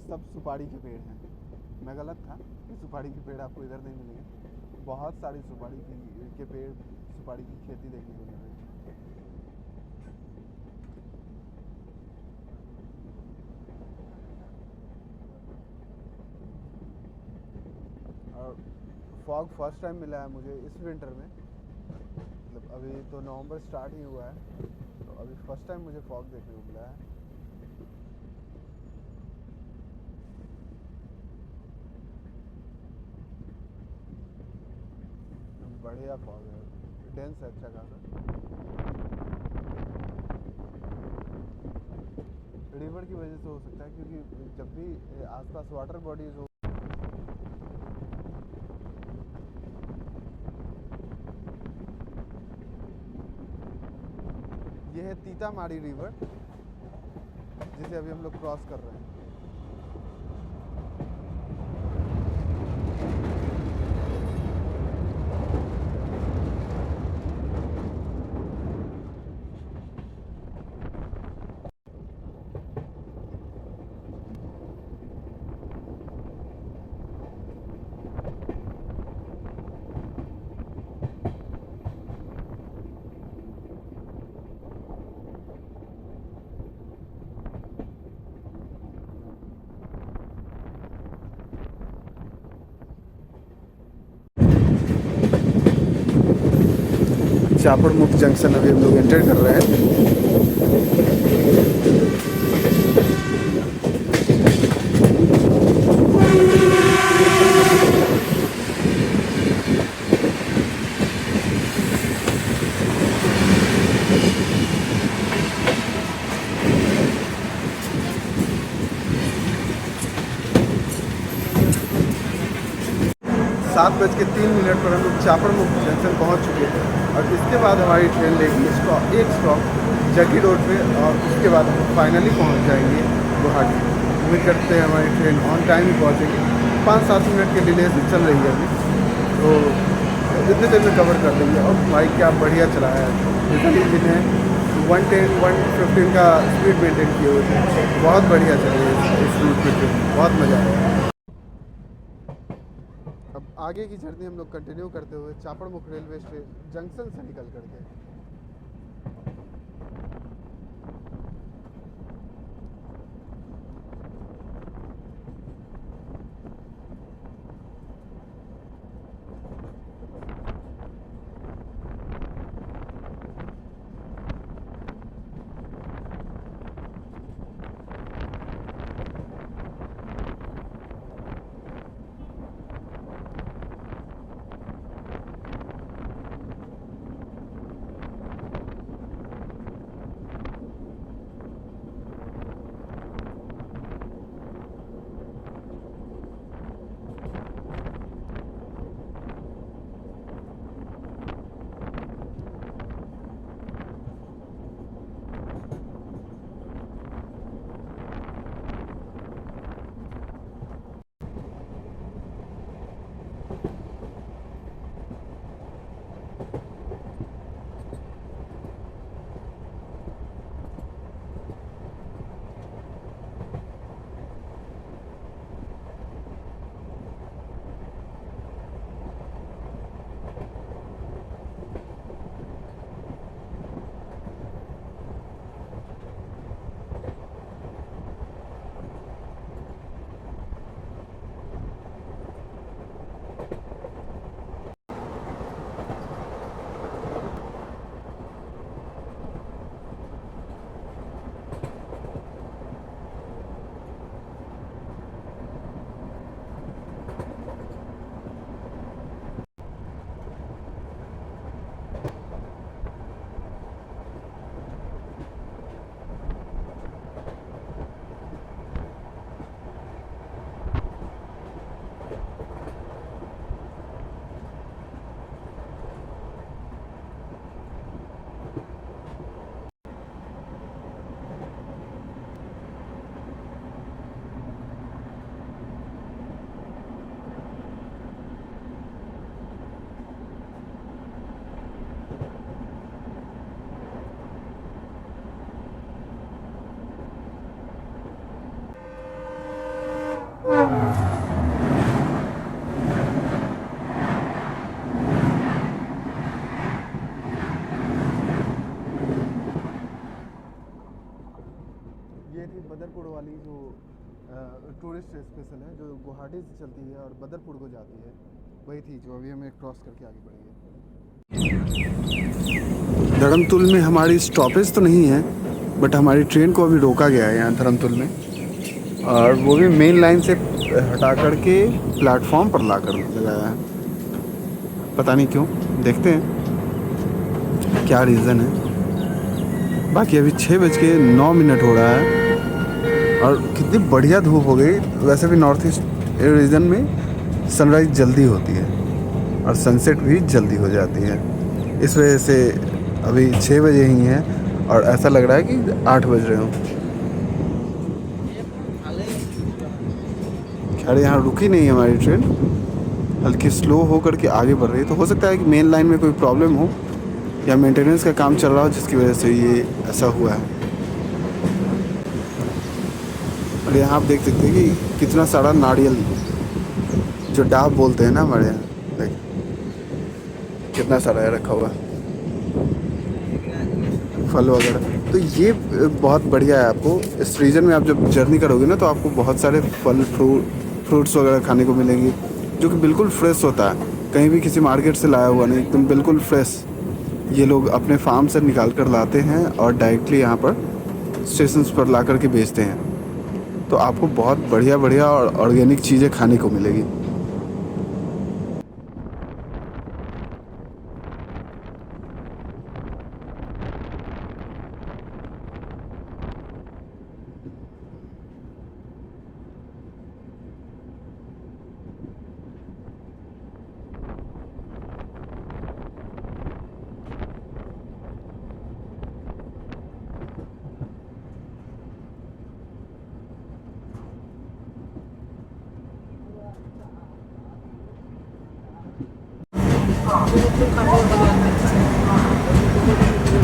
सब सुपारी के पेड़ हैं। मैं गलत था, ये सुपारी के पेड़ आपको इधर नहीं मिलेंगे। बहुत सारी सुपारी के पेड़, सुपारी की खेती देखने को मिल रही है। और फॉग फर्स्ट टाइम मिला है मुझे इस विंटर में। मतलब अभी तो नवंबर स्टार्ट ही हुआ है, तो अभी फर्स्ट टाइम मुझे फॉग देखने को मिला है। बढ़िया फॉग है, डेंस है अच्छा खासा। रिवर की वजह से हो सकता है, क्योंकि जब भी आसपास वाटर बॉडीज हो, ये है तीतामाड़ी रिवर जिसे अभी हम लोग क्रॉस कर रहे हैं। चापड़ मुक्त जंक्शन अभी हम लोग एंटर कर रहे हैं। सात बज के 3 मिनट पर हम लोग चापड़ मुक्त जंक्शन पहुंच चुके हैं, और इसके बाद हमारी ट्रेन लेगी एक स्टॉप जगी रोड पे, और उसके बाद हम फाइनली पहुंच जाएंगे गुवाहाटी। उम्मीद करते हैं हमारी ट्रेन ऑन टाइम ही पहुंचेगी। 5-7 मिनट के डिले से चल रही है अभी, तो जितने देर में कवर कर देंगे। और भाई क्या बढ़िया चलाया है, इटली जिन्हें 110-115 का स्पीड मेंटेन किए हुए थे। बहुत बढ़िया चल रही है इस रूट पर ट्रेन, बहुत मज़ा आया। अब आगे की जर्नी हम लोग कंटिन्यू करते हुए चापड़ मुख रेलवे जंक्शन से निकल करके ये थी बदरपुर वाली जो टूरिस्ट स्पेशल है, जो गुवाहाटी से चलती है और बदरपुर को जाती है, वही थी जो अभी हमें क्रॉस करके आगे बढ़ी है। धर्मतुल में हमारी स्टॉपेज तो नहीं है, बट हमारी ट्रेन को अभी रोका गया है यहाँ धर्मतुल में, और वो भी मेन लाइन से हटा कर के प्लेटफॉर्म पर ला कर लगाया है। पता नहीं क्यों, देखते हैं क्या रीज़न है। बाकी अभी 6:09 हो रहा है और कितनी बढ़िया धूप हो गई। वैसे भी नॉर्थ ईस्ट रीजन में सनराइज़ जल्दी होती है और सनसेट भी जल्दी हो जाती है, इस वजह से अभी 6 बजे ही हैं और ऐसा लग रहा है कि 8 बज रहे हों। खैर यहाँ रुकी नहीं है हमारी ट्रेन, हल्की स्लो हो करके आगे बढ़ रही है। तो हो सकता है कि मेन लाइन में कोई प्रॉब्लम हो या मेंटेनेंस का काम चल रहा हो, जिसकी वजह से ये ऐसा हुआ है। और यहाँ आप देख सकते हैं कि कितना सारा नारियल, जो डाब बोलते हैं ना हमारे यहाँ, देख कितना सारा है रखा हुआ, फल वगैरह। तो ये बहुत बढ़िया है। आपको इस रीजन में आप जब जर्नी करोगे ना, तो आपको बहुत सारे फल फ्रूट्स वगैरह खाने को मिलेंगे, जो कि बिल्कुल फ्रेश होता है, कहीं भी किसी मार्केट से लाया हुआ नहीं, एकदम बिल्कुल फ्रेश। ये लोग अपने फार्म से निकाल कर लाते हैं और डायरेक्टली यहाँ पर स्टेशंस पर ला कर के बेचते हैं। तो आपको बहुत बढ़िया बढ़िया और ऑर्गेनिक चीज़ें खाने को मिलेगी।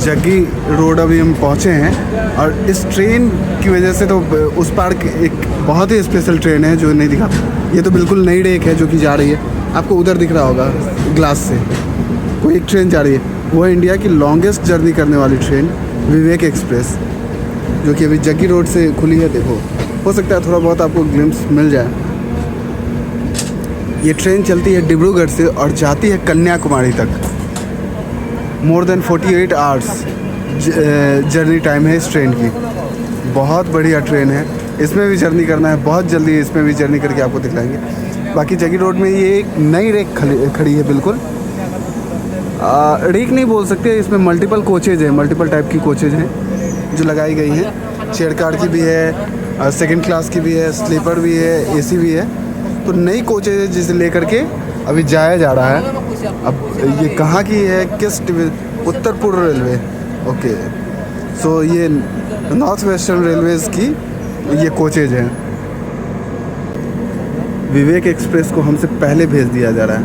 जग्गी रोड अभी हम पहुँचे हैं, और इस ट्रेन की वजह से तो उस पार एक बहुत ही स्पेशल ट्रेन है जो नहीं दिखा। ये तो बिल्कुल नई रेक है जो कि जा रही है, आपको उधर दिख रहा होगा ग्लास से कोई एक ट्रेन जा रही है। वो है इंडिया की लॉन्गेस्ट जर्नी करने वाली ट्रेन विवेक एक्सप्रेस, जो कि अभी जग्गी रोड से खुली है। देखो, हो सकता है थोड़ा बहुत आपको ग्लिम्स मिल जाए। ये ट्रेन चलती है डिब्रूगढ़ से और जाती है कन्याकुमारी तक। More than 48 hours journey time है इस ट्रेन की। बहुत बढ़िया ट्रेन है, इसमें भी जर्नी करना है, बहुत जल्दी इसमें भी जर्नी करके आपको दिखलाएंगे। बाकी जगी रोड में ये एक नई रेक खड़ी है, बिल्कुल रेक नहीं बोल सकते, इसमें मल्टीपल कोचेज हैं, मल्टीपल टाइप की कोचेज हैं जो लगाई गई हैं। चेयर कार की भी है, सेकंड क्लास की भी है, स्लीपर भी है, एसी भी है। तो नई कोचेज है जिसे लेकर के अभी जाया जा रहा है। अब ये कहाँ की है, किस उत्तर पूर्व रेलवे, ओके, सो ये नॉर्थ वेस्टर्न रेलवेज़ की ये कोचेज हैं। विवेक एक्सप्रेस को हमसे पहले भेज दिया जा रहा है।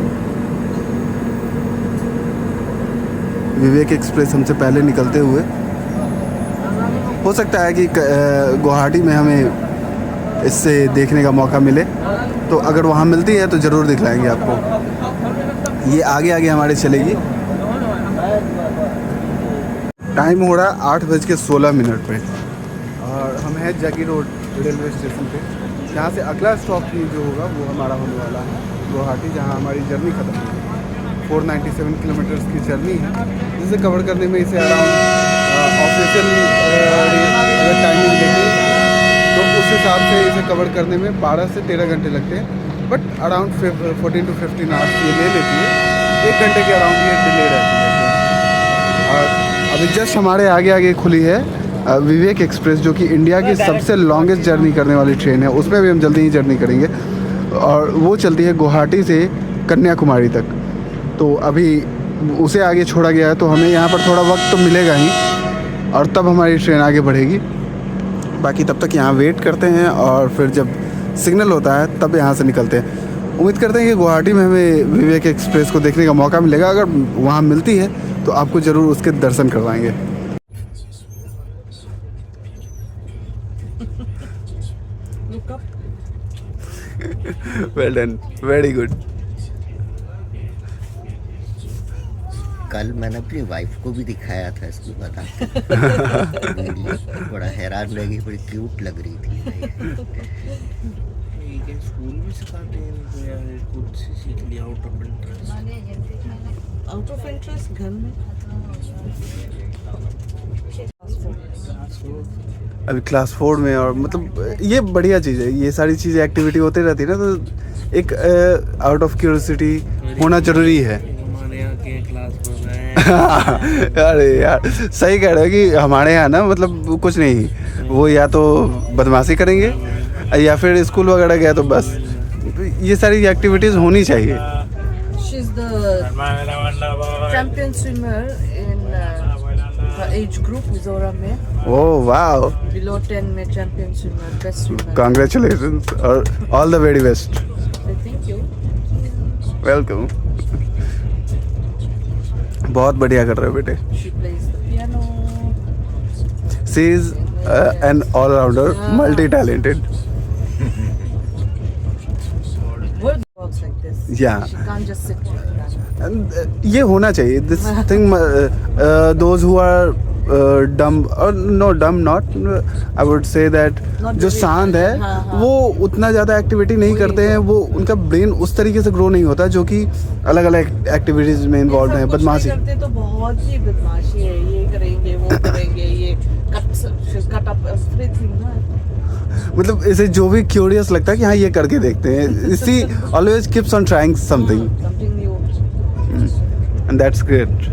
विवेक एक्सप्रेस हमसे पहले निकलते हुए, हो सकता है कि गुवाहाटी में हमें इससे देखने का मौका मिले, तो अगर वहाँ मिलती है तो ज़रूर दिखलाएंगे आपको। ये आगे आगे हमारे चलेगी। टाइम हो रहा है 8:16 पे और हम हैं जगी रोड रेलवे स्टेशन पे। यहाँ से अगला स्टॉप ही जो होगा वो हमारा होने वाला है गुवाहाटी, जहाँ हमारी जर्नी ख़त्म होगी। 497 किलोमीटर्स की जर्नी है, जिसे कवर करने में इसे अराउंड ऑफिशियल अगर टाइमिंग देखें तो उस हिसाब से इसे कवर करने में 12 से 13 घंटे लगते हैं, बट अराउंड 14 to 15 आवर्स ये ले लेती है। 1 घंटे के अराउंड ये डिले रहती है। और अभी जस्ट हमारे आगे आगे खुली है विवेक एक्सप्रेस, जो कि इंडिया की सबसे लॉन्गेस्ट जर्नी करने वाली ट्रेन है। उसमें भी हम जल्दी ही जर्नी करेंगे और वो चलती है गुवाहाटी से कन्याकुमारी तक। तो अभी उसे आगे छोड़ा गया है, तो हमें यहाँ पर थोड़ा वक्त तो मिलेगा ही और तब हमारी ट्रेन आगे बढ़ेगी। बाकी तब तक यहाँ वेट करते हैं और फिर जब सिग्नल होता है तब यहाँ से निकलते हैं। उम्मीद करते हैं कि गुवाहाटी में हमें विवेक एक्सप्रेस को देखने का मौका मिलेगा। अगर वहाँ मिलती है तो आपको ज़रूर उसके दर्शन करवाएंगे। Well done, very good. कल मैंने अपनी वाइफ को भी दिखाया था इसको बता वीडियो, बड़ा हैरान रह गई, बड़ी क्यूट लग रही थी। स्कूल में सिखाते हैं इनको या खुद से सीख लिया out of interest? Out of interest घर में। अभी क्लास 4 में, और मतलब ये बढ़िया चीज़ है, ये सारी चीज़ें एक्टिविटी होती रहती है ना, तो एक आउट ऑफ क्यूरियोसिटी होना जरूरी है। हमारे यहाँ के क्लास में मैं अरे यार सही कह रहे हो कि हमारे यहाँ ना मतलब कुछ नहीं, वो या तो बदमाशी करेंगे या फिर स्कूल वगैरह गया तो बस, ये सारी एक्टिविटीज़ होनी चाहिए। She is the champion swimmer in her age group Mizoram में। ओह वाह, Below 10 में champion swimmer, best swimmer। Congratulations और all the very best. Thank you। Welcome. बहुत बढ़िया कर रहे हो बेटे। She plays the piano। She is an all-rounder, multi talented. World works like this। Yeah. She can't just sit like that। And ये होना चाहिए this thing, those who are dumb और no dumb not, I would say that Not जो very- शांत है हाँ, हाँ। वो उतना ज़्यादा एक्टिविटी नहीं करते हैं, वो उनका ब्रेन उस तरीके से ग्रो नहीं होता जो कि अलग अलग एक्टिविटीज़ में इन्वॉल्व है। सब कुछ बदमाशी नहीं करते तो बहुत ही बदमाशी है, ये करेंगे वो करेंगे, ये कट अप एवरीथिंग ना। मतलब इसे जो भी क्यूरियस लगता है कि हाँ ये करके देखते हैं, इसी always keeps on trying something Something new। And that's great.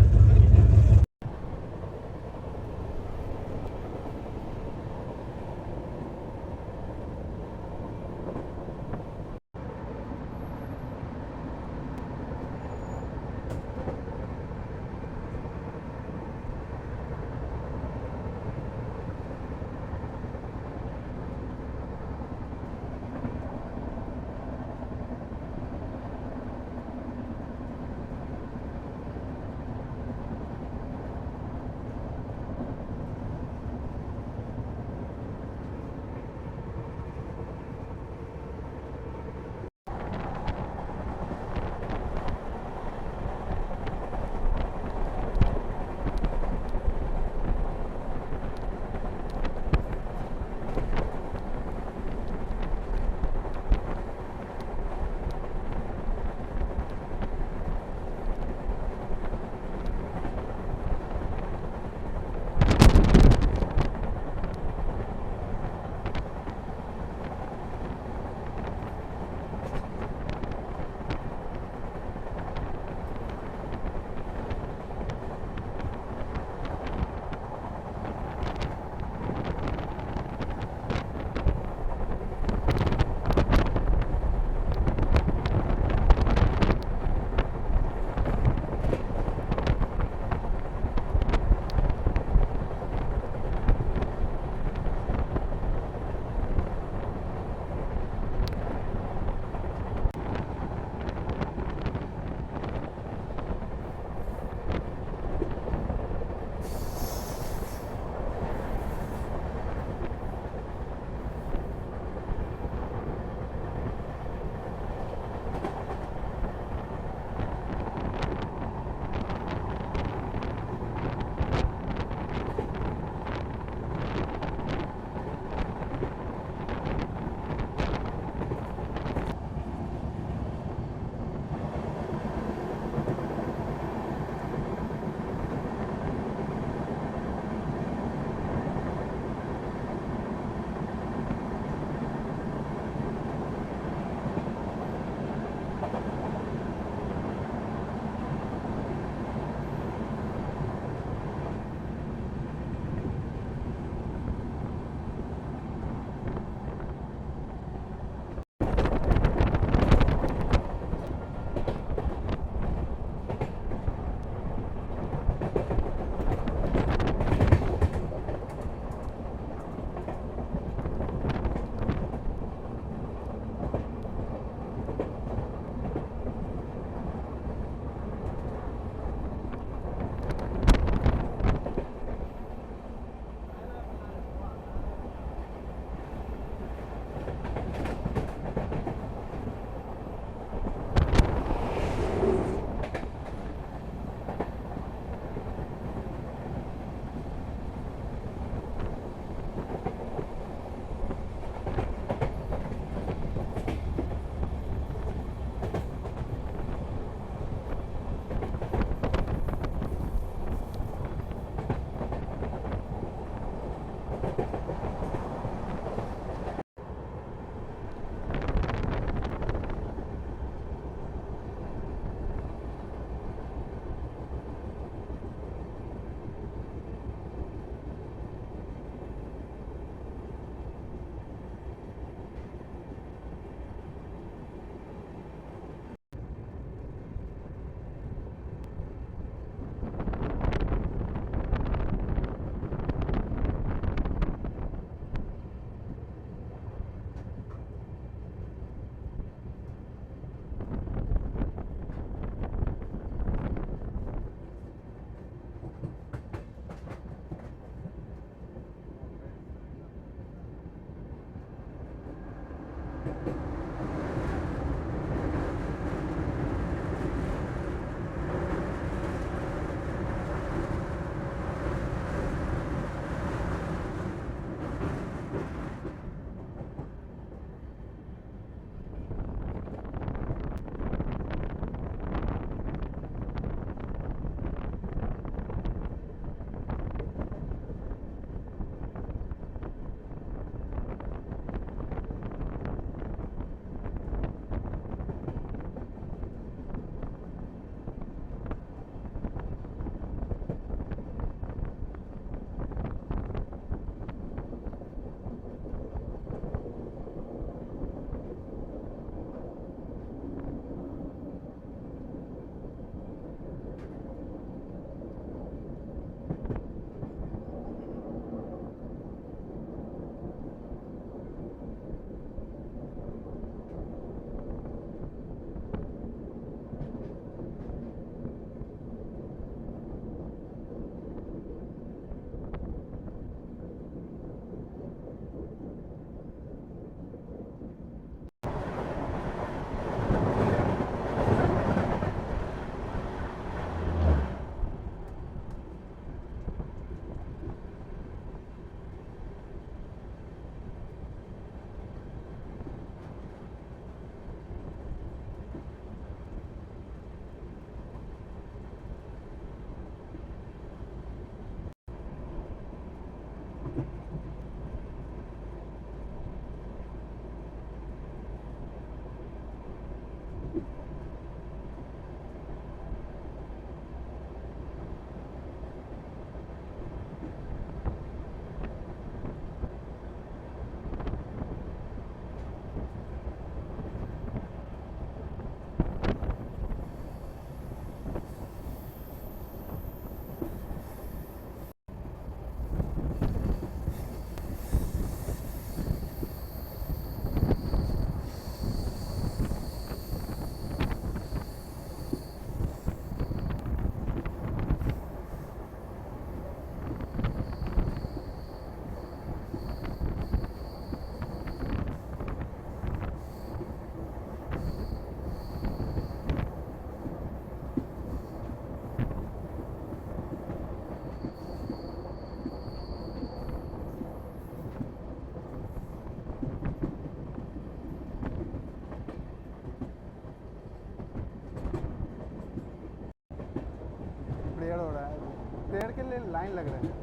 Line लग रहा है।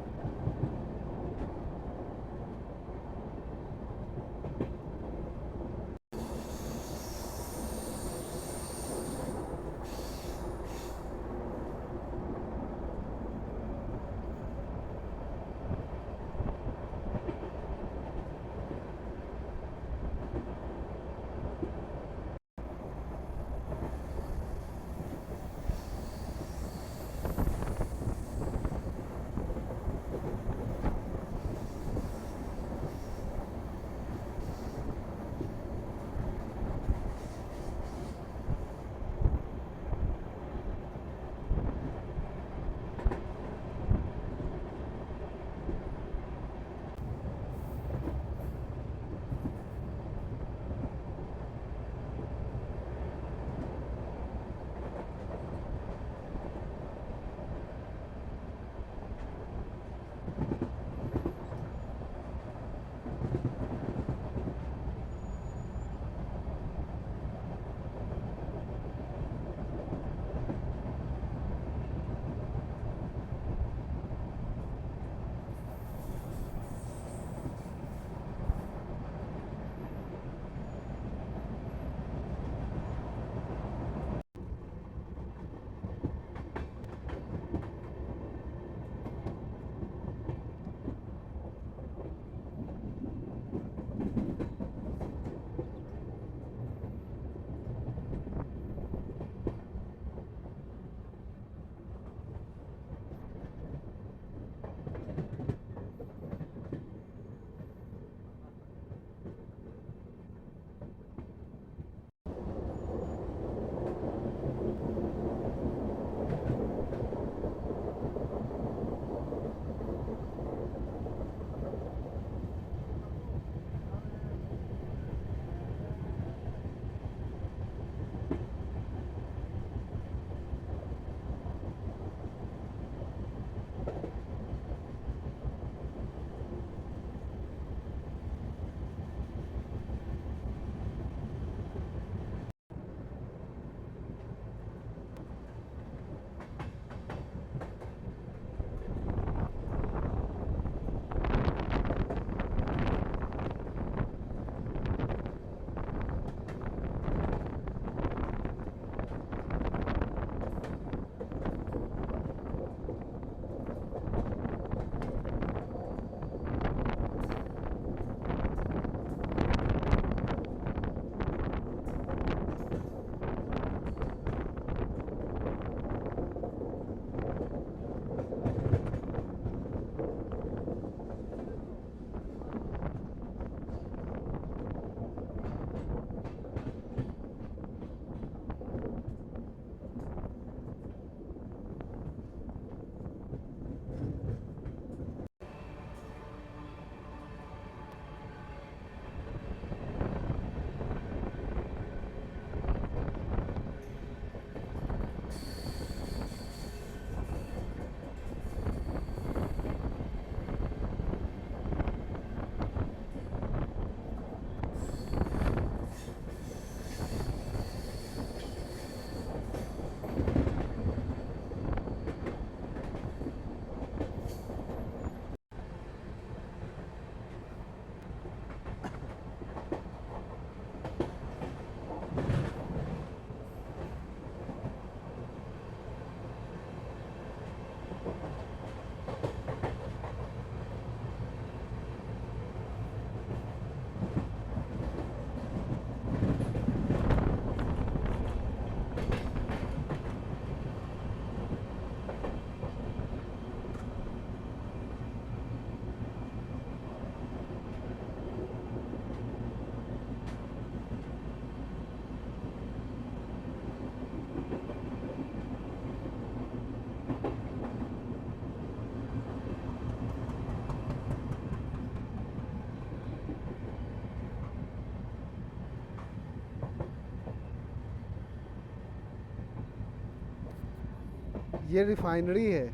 ये रिफाइनरी है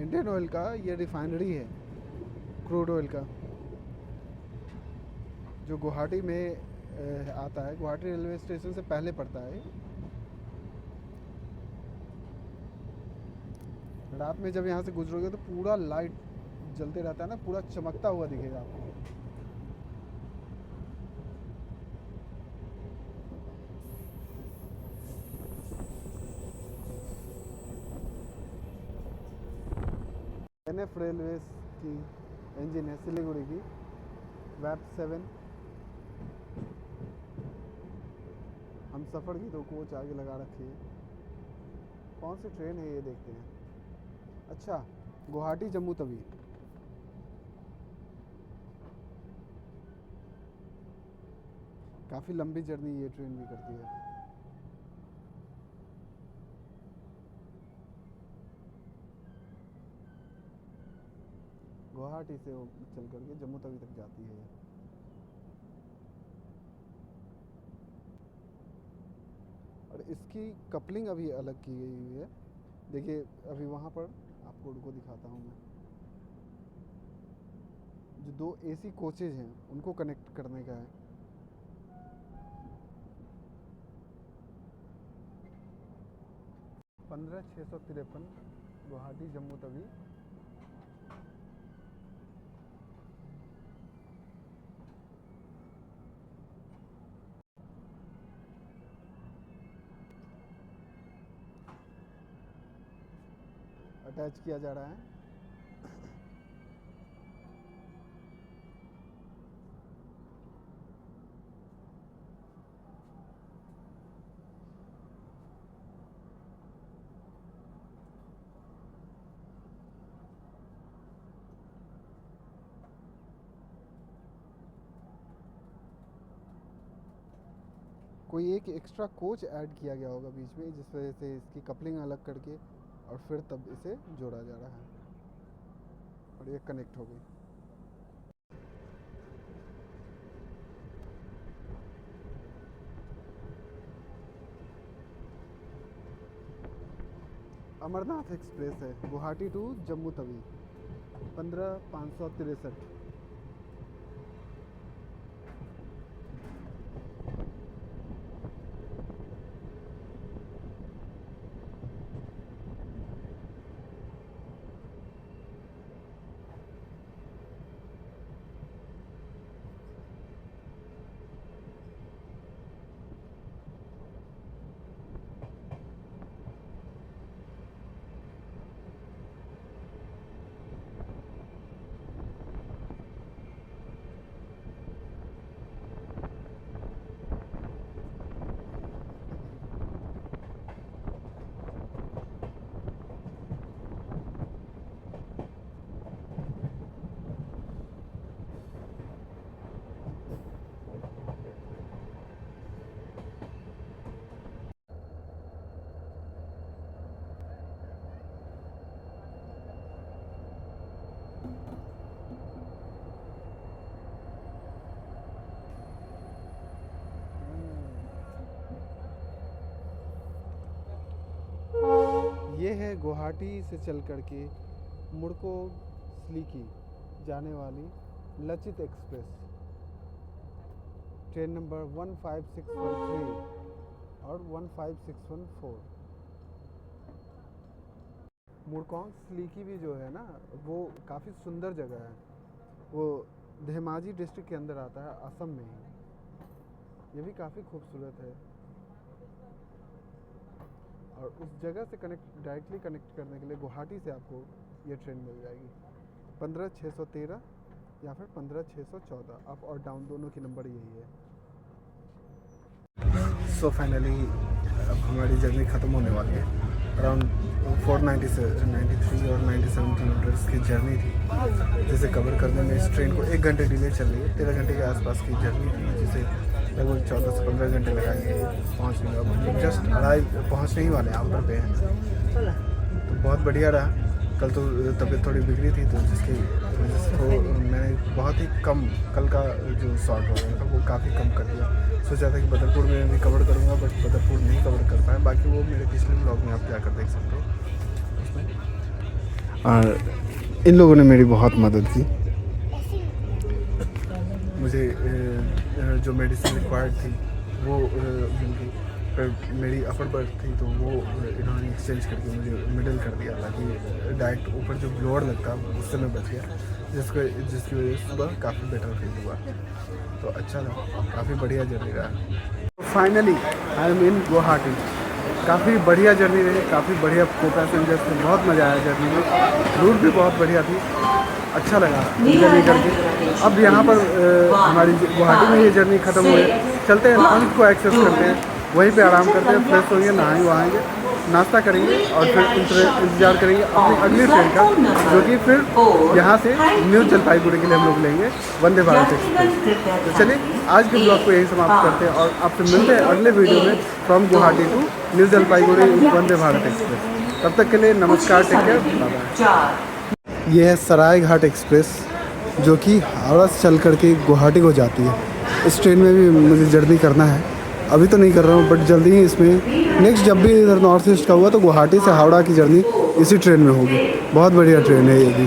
इंडियन ऑयल का, ये रिफाइनरी है क्रूड ऑयल का जो गुवाहाटी में आता है। गुवाहाटी रेलवे स्टेशन से पहले पड़ता है। रात में जब यहाँ से गुजरोगे तो पूरा लाइट जलते रहता है ना, पूरा चमकता हुआ दिखेगा आपको। NF रेलवे की इंजन है, सिलीगुड़ी की वैप 7। हम सफ़र की 2 कोच आगे लगा रखी है। कौन सी ट्रेन है ये देखते हैं। अच्छा, गुवाहाटी जम्मू तवी। काफ़ी लंबी जर्नी ये ट्रेन भी करती है। गुवाहाटी से वो चल करके जम्मू तवी तक जाती है। और इसकी कपलिंग अभी अलग की गई हुई है। देखिए अभी वहाँ पर आपको उनको दिखाता हूँ मैं। जो 2 AC कोचेज हैं उनको कनेक्ट करने का है। पंद्रह 653 गुवाहाटी जम्मू तवी। अटैच किया जा रहा है। कोई एक एक्स्ट्रा कोच ऐड किया गया होगा बीच में, जिस वजह से इसकी कपलिंग अलग करके और फिर तब इसे जोड़ा जा रहा है और ये कनेक्ट हो गई। अमरनाथ एक्सप्रेस है, गुवाहाटी टू जम्मू तवी, 15,563। ये है गुवाहाटी से चल करके मुड़को स्लीकी जाने वाली लचित एक्सप्रेस, ट्रेन नंबर 15613 और 15614। मुड़कोंग स्लीकी भी जो है ना, वो काफ़ी सुंदर जगह है। वो धेमाजी डिस्ट्रिक्ट के अंदर आता है, असम में ही। ये भी काफ़ी खूबसूरत है और उस जगह से डायरेक्टली कनेक्ट करने के लिए गुवाहाटी से आपको ये ट्रेन मिल जाएगी। 15,613 या फिर 15,614, अप और डाउन दोनों की नंबर यही है। सो फाइनली अब हमारी जर्नी ख़त्म होने वाली है। अराउंड 493 और 97 किलोमीटर्स की जर्नी थी, जिसे कवर करने में इस ट्रेन को 1 घंटे डिले चल रही है। 13 घंटे के आसपास की जर्नी थी, जिसे लगभग 14 से 15 घंटे लगाएंगे पहुँचने में। अब जस्ट पहुँचने ही वाले हैं, आउटर पे हैं। तो बहुत बढ़िया रहा। कल तो तबीयत थोड़ी बिगड़ी थी, तो जिसकी वजह से मैंने बहुत ही कम, कल का जो शॉट हो रहा था वो काफ़ी कम कर दिया। सोचा था कि बदरपुर में भी कवर करूँगा, बट बदरपुर नहीं कवर कर पाया। बाकी वो मेरे पिछले ब्लॉग में आप जाकर देख सकते हो उसमें। और इन लोगों ने मेरी बहुत मदद की। मुझे जो मेडिसिन रिक्वायर्ड थी वो मिल गई। फिर मेरी अपर बर्थ थी तो वो इन्होंने एक्सचेंज करके मुझे मिडिल कर दिया, ताकि डायरेक्ट ऊपर जो ब्लोअर लगता उससे मैं बच गया, जिसकी वजह से सुबह काफ़ी बेटर फील हुआ। तो अच्छा था, काफ़ी बढ़िया जर्नी रहा। फाइनली आई एम इन गुवाहाटी। काफ़ी बढ़िया जर्नी रही, काफ़ी बढ़िया को पैसेंजर्स थे, बहुत मज़ा आया जर्नी में। रूट भी बहुत बढ़िया थी, अच्छा लगा जर्नी करके। अब यहाँ पर हमारी गुवाहाटी में ये जर्नी ख़त्म हुई, चलते हैं लॉन्च को एक्सेस करते हैं, वहीं पे आराम करते हैं, फ्रेश होंगे, नहाएंगे वहाएंगे, नाश्ता करेंगे और फिर इंतज़ार करेंगे अपनी अगली ट्रेन का, जो कि फिर यहाँ से न्यू जलपाईगुड़ी के लिए हम लोग लेंगे वंदे भारत एक्सप्रेस। तो चलिए आज के ब्लॉग को यही समाप्त करते हैं और आपसे मिलते हैं अगले वीडियो में from Guwahati to New Jalpaiguri Vande Bharat express. तब तक के लिए नमस्कार, टेक केयर, बाय। ये है सराय घाट एक्सप्रेस जो कि हावड़ा से चल करके गुवाहाटी को जाती है। इस ट्रेन में भी मुझे जर्नी करना है, अभी तो नहीं कर रहा हूँ बट जल्दी ही इसमें नेक्स्ट जब भी इधर नॉर्थ ईस्ट का हुआ तो गुवाहाटी से हावड़ा की जर्नी इसी ट्रेन में होगी। बहुत बढ़िया ट्रेन है ये भी।